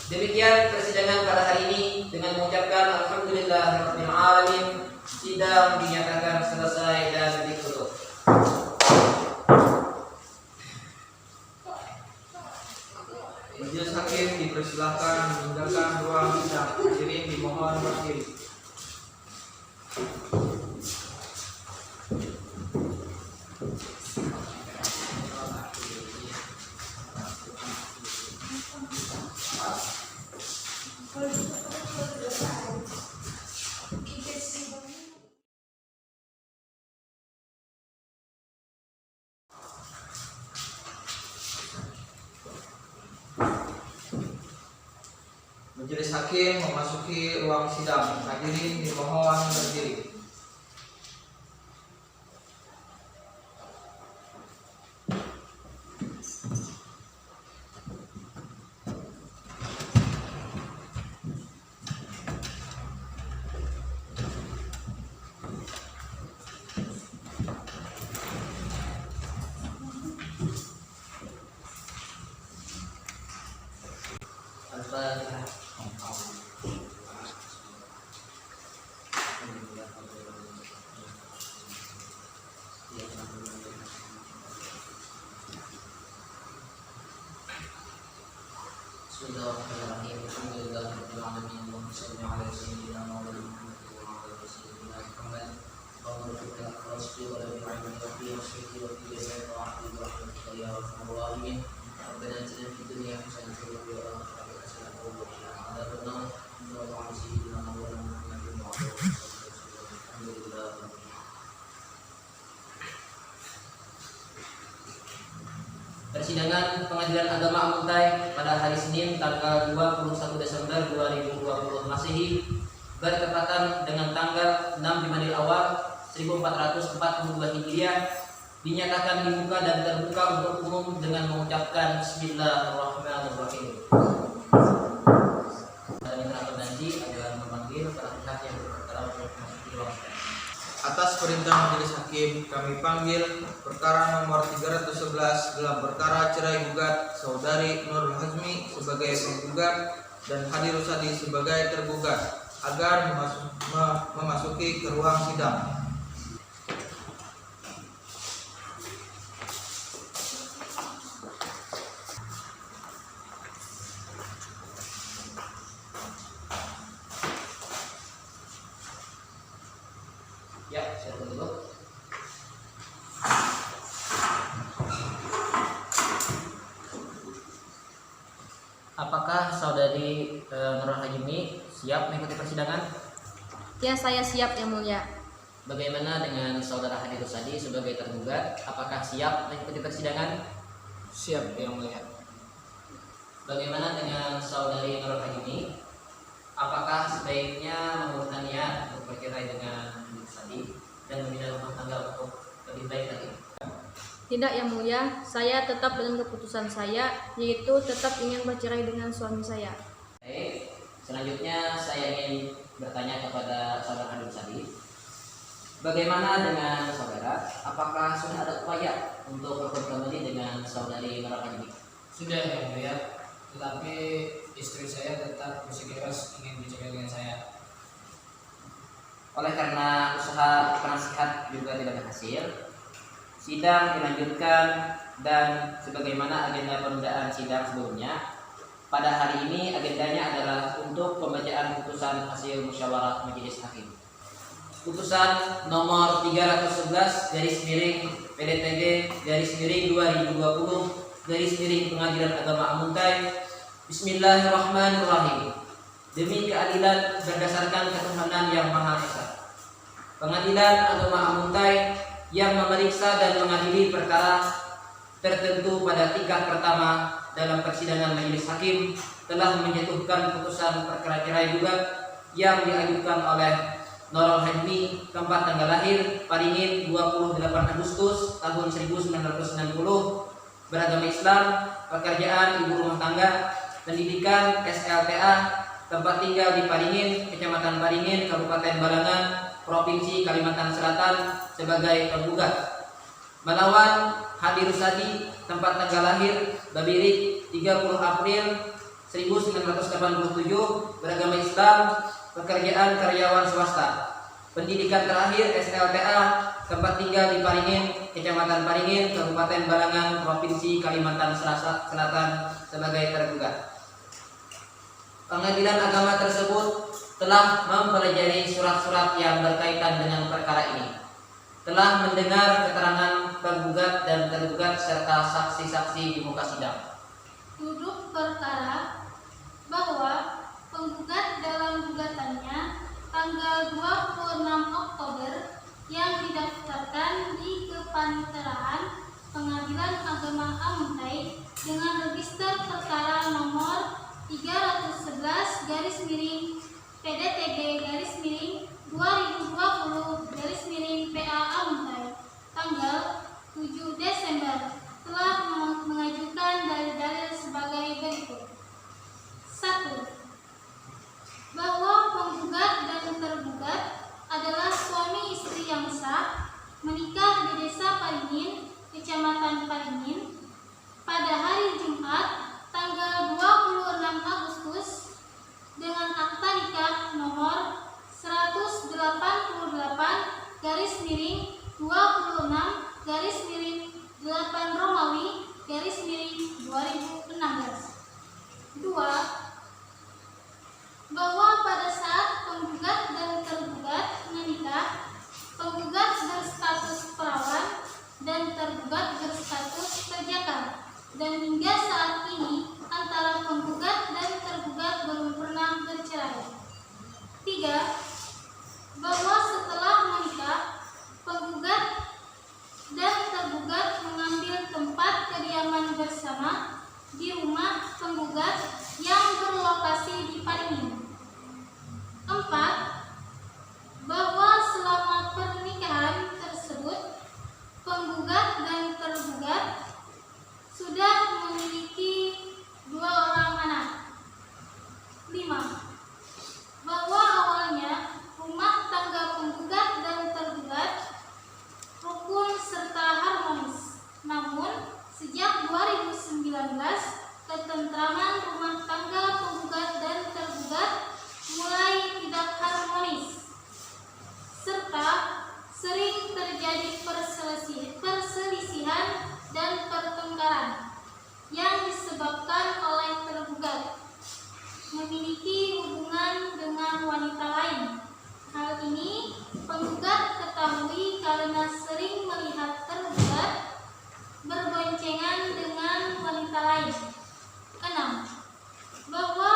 Demikian persidangan pada hari ini dengan mengucapkan alhamdulillahirabbil alamin. Sidang dinyatakan selesai dan ditutup. Majelis hakim dipersilahkan meninggalkan ruang sidang. Hadirin dimohon berdiri. Majelis hakim memasuki ruang sidang. Hadirin dimohon berdiri. Bismillahirrahmanirrahim. Alhamdulillahirabbil alamin. Allahumma shalli ala sayyidina Muhammad wa ala sayyidina Muhammad. Allahumma rabbana rasbi wa la yu'minu wa fi wasfiki wa fi jasadi wa ahli wa rahmatika ya arhamar rahimin. Rabbana atina fid dunya hasanatan wa fil akhirati hasanatan wa qina adzaban nar. Sallallahu ala sayyidina Muhammad wa ala alihi wa sahbihi. Alhamdulillah. Persidangan Pengadilan Agama Amuntai pada hari Senin tanggal 21 Desember 2020 Masehi bertepatan dengan tanggal 6 Jumadil Awal 1442 Hijriah dinyatakan dibuka dan terbuka untuk umum dengan mengucapkan Bismillahirrahmanirrahim. Dan minta penanti agar memanggil para pihak yang berperkara untuk memasuki ruang sidang. Atas perintah Majelis Hakim, kami panggil perkara nomor 311 dalam perkara cerai gugat Saudari Nurul Hazmi sebagai penggugat dan Hadi Rusadi sebagai tergugat agar memasuki ke ruang sidang. Ya, saya tunggu dulu. Apakah saudari Nurul Hazmi siap mengikuti persidangan? Ya, saya siap yang mulia. Bagaimana dengan saudara Hadi Rusadi sebagai tergugat? Apakah siap mengikuti persidangan? Siap yang mulia. Bagaimana dengan saudari Nurul Hazmi? Apakah sebaiknya mengurungkan niat untuk bercerai dengan Hadi Rusadi dan membina rumah tangga untuk lebih baik lagi? Tidak yang mulia, saya tetap dengan keputusan saya, yaitu tetap ingin bercerai dengan suami saya. Baik, selanjutnya saya ingin bertanya kepada saudara Hadi Rusadi. Bagaimana dengan saudara? Apakah sudah ada upaya untuk berkumpul kembali dengan saudari Nurul Hazmi? Sudah yang mulia, tetapi istri saya tetap bersikeras ingin bercerai dengan saya. Oleh karena usaha penasihat juga tidak berhasil, sidang dilanjutkan dan sebagaimana agenda penundaan sidang sebelumnya, pada hari ini agendanya adalah untuk pembacaan putusan hasil musyawarah majelis hakim. Putusan nomor 311 PDTG 2020 Pengadilan Agama Amuntai. Bismillahirrahmanirrahim. Demi keadilan berdasarkan ketuhanan yang Maha Esa, Pengadilan Agama Amuntai yang memeriksa dan mengadili perkara tertentu pada tingkat pertama dalam persidangan majelis hakim telah menjatuhkan putusan perkara cerai gugat yang diajukan oleh Nurul Hazmi, tempat tanggal lahir Paringin 28 Agustus tahun 1990, beragama Islam, pekerjaan ibu rumah tangga, pendidikan SLTA, tempat tinggal di Paringin, Kecamatan Paringin, Kabupaten Balangan, Provinsi Kalimantan Selatan sebagai penggugat. Melawan Hadi Rusadi, tempat tanggal lahir Babirik 30 April 1987, beragama Islam, pekerjaan karyawan swasta, pendidikan terakhir SLTA, tempat tinggal di Paringin, Kecamatan Paringin, Kabupaten Balangan, Provinsi Kalimantan Selatan sebagai tergugat. Pengadilan agama tersebut telah mempelajari surat-surat yang berkaitan dengan perkara ini, telah mendengar keterangan penggugat dan tergugat serta saksi-saksi di muka sidang. Duduk perkara bahwa penggugat Kepaniteraan Pengadilan Agama Amuntai dengan register perkara nomor 311/PDTG/2020/PA Amuntai tanggal 7 Desember telah mengajukan dalil-dalil sebagai berikut. 1. Bahwa penggugat dan tergugat adalah suami istri yang sah, menikah di Desa Paringin, Kecamatan Paringin, pada hari Jumat tanggal 26 Agustus dengan akta nikah nomor 184/26/8 Romawi/2016. 2. Bahwa pada saat penggugat dan tergugat menikah, penggugat berstatus perawan dan tergugat berstatus terjakar, dan hingga saat ini antara penggugat dan tergugat belum pernah bercerai. 3. Bahwa setelah menikah, penggugat dan tergugat mengambil tempat kediaman bersama di rumah penggugat yang berlokasi di Paringin. 4. Bahwa selama pernikahan tersebut, penggugat dan tergugat sudah memiliki 2 orang anak. 5. Bahwa awalnya rumah tangga penggugat dan tergugat rukun serta harmonis, namun sejak 2019 ketentraman rumah tangga penggugat dan tergugat mulai tidak harmonis, serta sering terjadi perselisihan dan pertengkaran yang disebabkan oleh tergugat memiliki hubungan dengan wanita lain. Hal ini penggugat ketahui karena sering melihat tergugat berboncengan dengan wanita lain. 6. Bahwa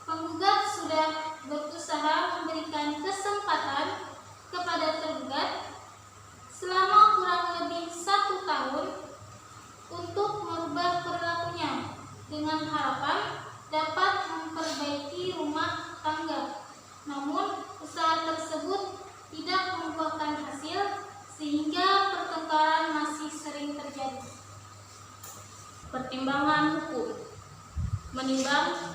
penggugat sudah berusaha memberikan kesempatan kepada tergugat selama kurang lebih 1 tahun untuk merubah perilakunya dengan harapan dapat memperbaiki rumah tangga. Namun usaha tersebut tidak membuahkan hasil sehingga pertengkaran masih sering terjadi. Pertimbangan hukum. Menimbang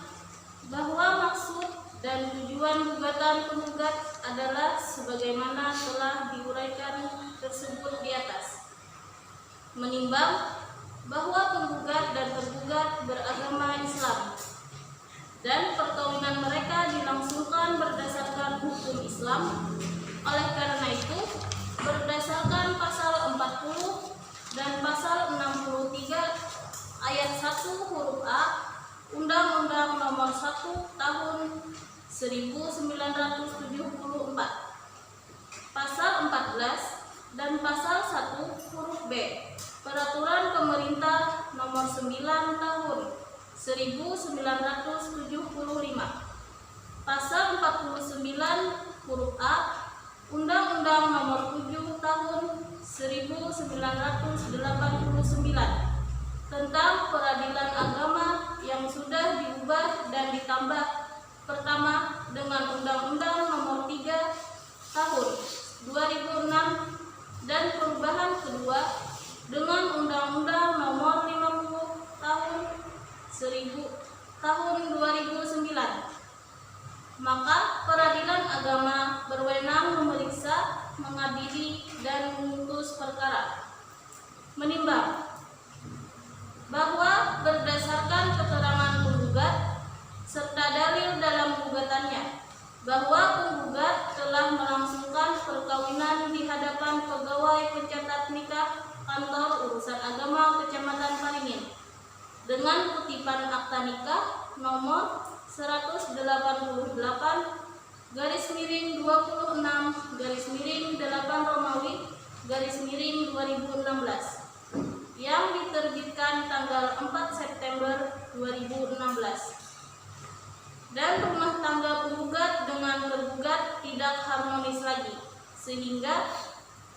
bahwa maksud dan tujuan gugatan penggugat adalah sebagaimana telah diuraikan tersebut di atas. Menimbang bahwa penggugat dan tergugat beragama Islam dan perkawinan mereka dilangsungkan berdasarkan hukum Islam. Oleh karena itu, berdasarkan pasal 40 dan pasal 63 ayat 1 huruf A Undang-Undang Nomor 1 Tahun 1974, pasal 14 dan pasal 1 huruf B Peraturan Pemerintah Nomor 9 Tahun 1975, pasal 49 huruf A Undang-Undang Nomor 7 Tahun 1989 tentang peradilan agama yang sudah diubah dan ditambah pertama dengan Undang-Undang Nomor 3 Tahun 2006 dan perubahan kedua dengan Undang-Undang Nomor 50 Tahun 2009. Maka peradilan agama berwenang memeriksa, mengadili, dan memutus perkara. Menimbang bahwa berdasarkan keterangan penggugat serta dalil dalam gugatannya bahwa penggugat telah melangsungkan perkawinan di hadapan pegawai pencatat nikah kantor urusan agama Kecamatan Paringin dengan kutipan akta nikah nomor 188/26/8 Romawi/2016 yang diterbitkan tanggal 4 September 2016. Dan rumah tangga penggugat dengan tergugat tidak harmonis lagi, sehingga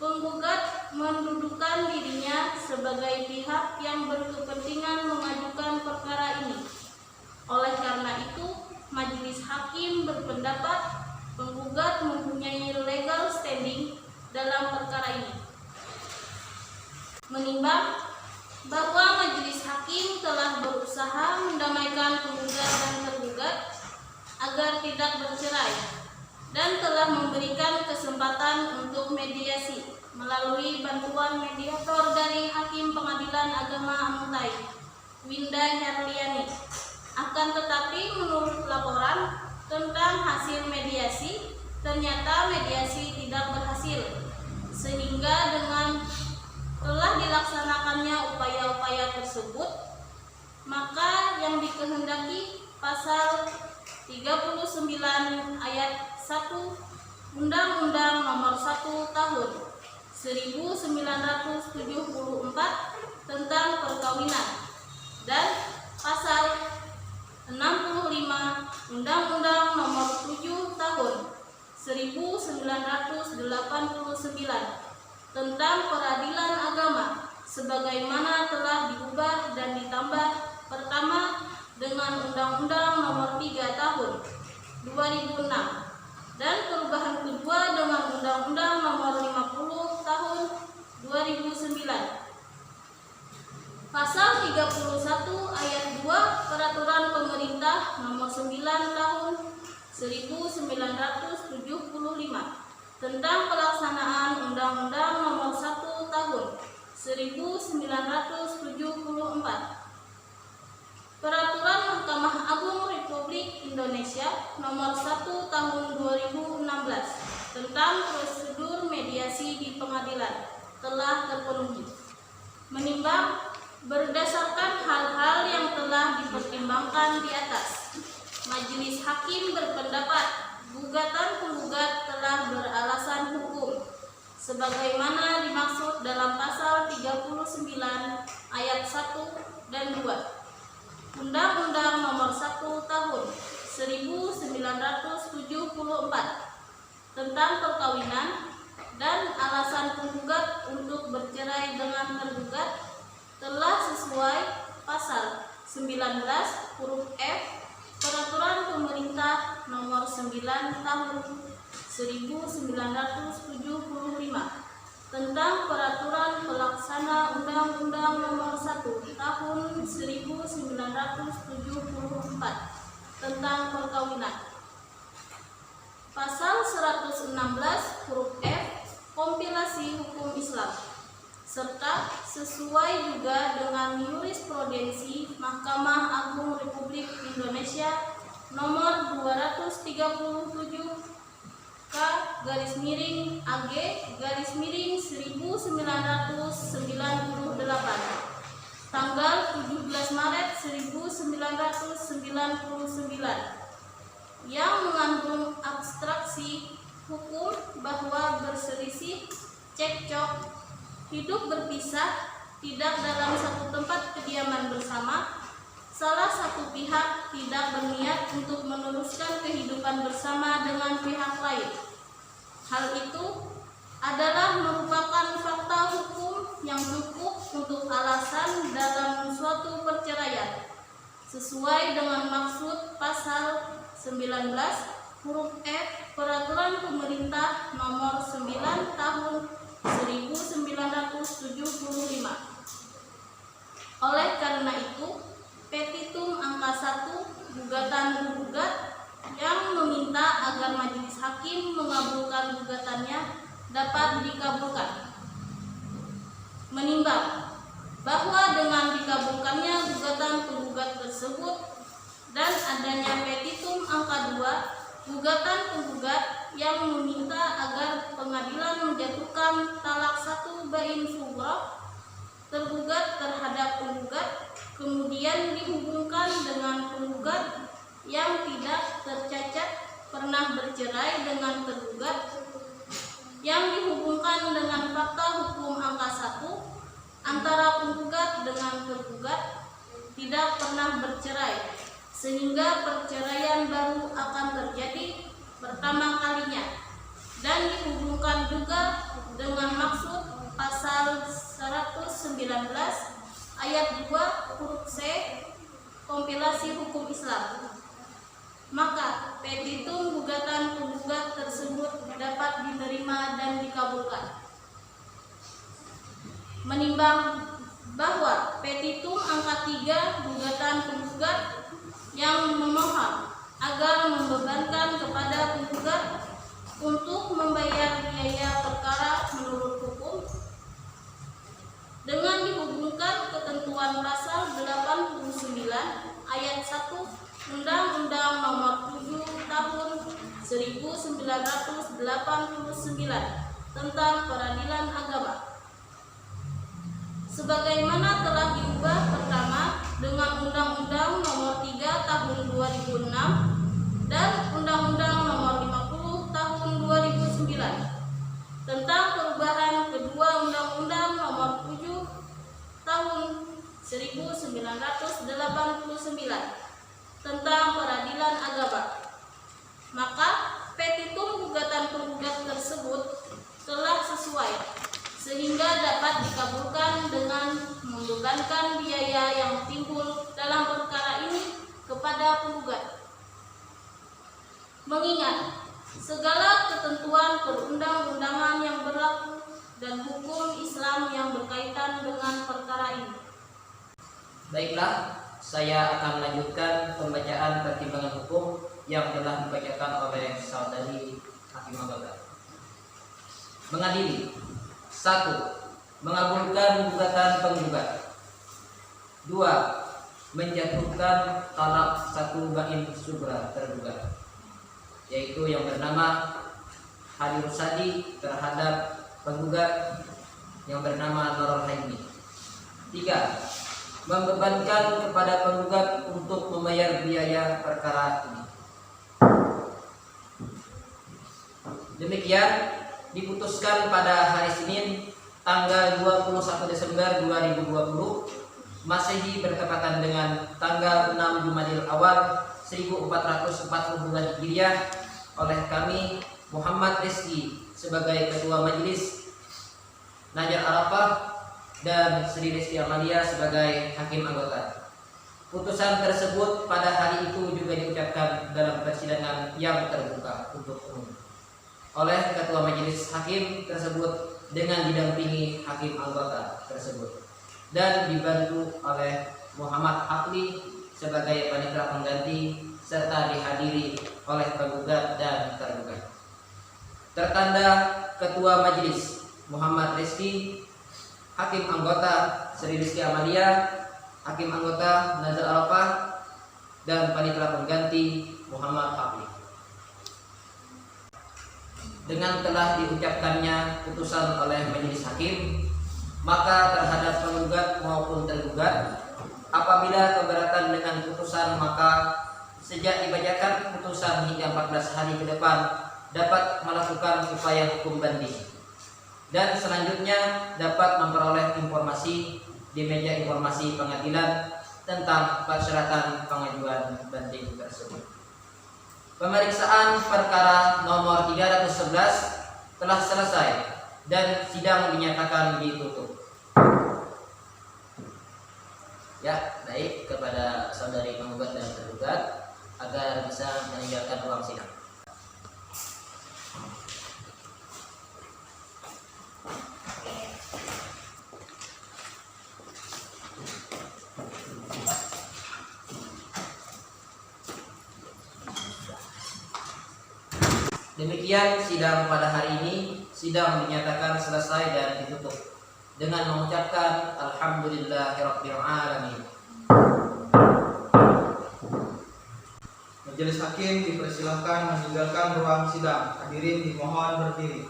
penggugat mendudukan dirinya sebagai pihak yang berkepentingan mengajukan perkara ini. Oleh karena itu, majelis hakim berpendapat penggugat mempunyai legal standing dalam perkara ini. Menimbang bahwa majelis hakim telah berusaha mendamaikan penggugat dan tergugat agar tidak bercerai dan telah memberikan kesempatan untuk mediasi melalui bantuan mediator dari Hakim Pengadilan Agama Amuntai, Winda Herliani. Akan tetapi menurut laporan tentang hasil mediasi, ternyata mediasi tidak berhasil, sehingga dengan telah dilaksanakannya upaya-upaya tersebut, maka yang dikehendaki pasal 39 ayat 1 Undang-Undang Nomor 1 Tahun 1974 tentang perkawinan dan pasal 65 Undang-Undang Nomor 7 Tahun 1989 tentang peradilan agama sebagaimana telah diubah dan ditambah pertama dengan Undang-Undang Nomor 3 Tahun 2006 dan perubahan kedua dengan Undang-Undang Nomor 50 Tahun 2009. Pasal 31 ayat 2 Peraturan Pemerintah Nomor 9 Tahun 1975 tentang pelaksanaan Undang-Undang Nomor 1 Tahun 1974. Peraturan Mahkamah Agung Republik Indonesia Nomor 1 Tahun 2016 tentang prosedur mediasi di pengadilan telah terpenuhi. Menimbang berdasarkan hal-hal yang telah dipertimbangkan di atas, majelis hakim berpendapat gugatan penggugat telah beralasan hukum sebagaimana dimaksud dalam pasal 39 ayat 1 dan 2 Undang-Undang Nomor 1 Tahun 1974 tentang perkawinan dan alasan penggugat untuk bercerai dengan tergugat telah sesuai pasal 19 huruf F Peraturan Pemerintah Nomor 9 Tahun 1975 tentang Peraturan Pelaksana Undang-Undang Nomor 1 Tahun 1974 tentang perkawinan. Pasal 116 huruf F Kompilasi Hukum Islam serta sesuai juga dengan jurisprudensi Mahkamah Agung Republik Indonesia Nomor 237 K/AG/1998 tanggal 17 Maret 1999 yang mengandung abstraksi hukum bahwa berselisih, cekcok, hidup berpisah, tidak dalam satu tempat kediaman bersama, salah satu pihak tidak berniat untuk meneruskan kehidupan bersama dengan pihak lain. Hal itu adalah merupakan fakta hukum yang cukup untuk alasan dalam suatu perceraian, sesuai dengan maksud pasal 19 huruf F Peraturan Pemerintah Nomor 9 Tahun 1975. Oleh karena itu, Petitum angka 1 gugatan penggugat yang meminta agar majelis hakim mengabulkan gugatannya dapat dikabulkan. Menimbang bahwa dengan dikabulkannya gugatan penggugat tersebut dan adanya petitum angka 2 gugatan penggugat yang meminta agar pengadilan menjatuhkan talak 1 bain sughra tergugat terhadap penggugat kemudian dihubungkan dengan penggugat yang tidak tercacat pernah bercerai dengan tergugat yang dihubungkan dengan fakta hukum angka 1 antara penggugat dengan tergugat tidak pernah bercerai sehingga perceraian baru akan terjadi pertama kalinya dan dihubungkan juga dengan maksud pasal pasal 119 ayat 2 huruf C kompilasi hukum Islam. Maka petitum gugatan penggugat tersebut dapat diterima dan dikabulkan. Menimbang bahwa petitum angka 3 gugatan penggugat yang memohon agar membebankan kepada penggugat untuk membayar biaya perkara menurut hukum dengan dihubungkan ketentuan pasal 89 ayat 1 Undang-Undang Nomor 7 Tahun 1989 tentang Peradilan Agama. Sebagaimana telah diubah pertama dengan Undang-Undang Nomor 3 Tahun 2006 dan Undang-Undang Nomor 50 Tahun 2009 tentang perubahan kedua Undang-Undang Nomor 7 Tahun 1989 tentang Peradilan Agama. Maka petitum gugatan penggugat tersebut telah sesuai sehingga dapat dikabulkan dengan membebankan biaya yang timbul dalam perkara ini kepada penggugat. Mengingat segala ketentuan perundang-undangan yang berlaku dan hukum Islam yang berkaitan dengan perkara ini. Baiklah, saya akan melanjutkan pembacaan pertimbangan hukum yang telah dibacakan oleh saudari Hakim Anggota. Mengadili: 1. Mengabulkan gugatan penggugat. 2. Menjatuhkan talak 1 bain sugra tergugat, yaitu yang bernama Hadir Sadi terhadap penggugat yang bernama Nurul Hazmi. 3. Membebankan kepada penggugat untuk membayar biaya perkara ini. Demikian diputuskan pada hari Senin tanggal 21 Desember 2020 Masehi bertepatan dengan tanggal 6 Jumadil Awal 1442 Hijriah oleh kami Muhammad Rizki sebagai Ketua Majelis, Najar Arafah dan Sri Rizki Amalia sebagai Hakim Anggota. Putusan tersebut pada hari itu juga diucapkan dalam persidangan yang terbuka untuk umum oleh Ketua Majelis Hakim tersebut dengan didampingi Hakim Anggota tersebut dan dibantu oleh Muhammad Hafli sebagai panitera pengganti serta dihadiri oleh penggugat dan tergugat. Tertanda Ketua Majelis Muhammad Rizki, Hakim Anggota Sri Rizki Amalia, Hakim Anggota Nazar Arafah, dan panitera pengganti Muhammad Hafli. Dengan telah diucapkannya putusan oleh Majelis Hakim, maka terhadap penggugat maupun tergugat, apabila keberatan dengan putusan, maka sejak dibacakan putusan hingga 14 hari ke depan dapat melakukan upaya hukum banding, dan selanjutnya dapat memperoleh informasi di meja informasi pengadilan tentang persyaratan pengajuan banding tersebut. Pemeriksaan perkara nomor 311 telah selesai dan sidang dinyatakan ditutup. Ya, baik, kepada saudari penggugat dan tergugat agar bisa meninggalkan ruang sidang. Demikian sidang pada hari ini. Sidang dinyatakan selesai dan ditutup dengan mengucapkan alhamdulillahirabbil alamin. Majelis Hakim dipersilakan meninggalkan ruang sidang. Hadirin dimohon berdiri.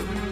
Thank you.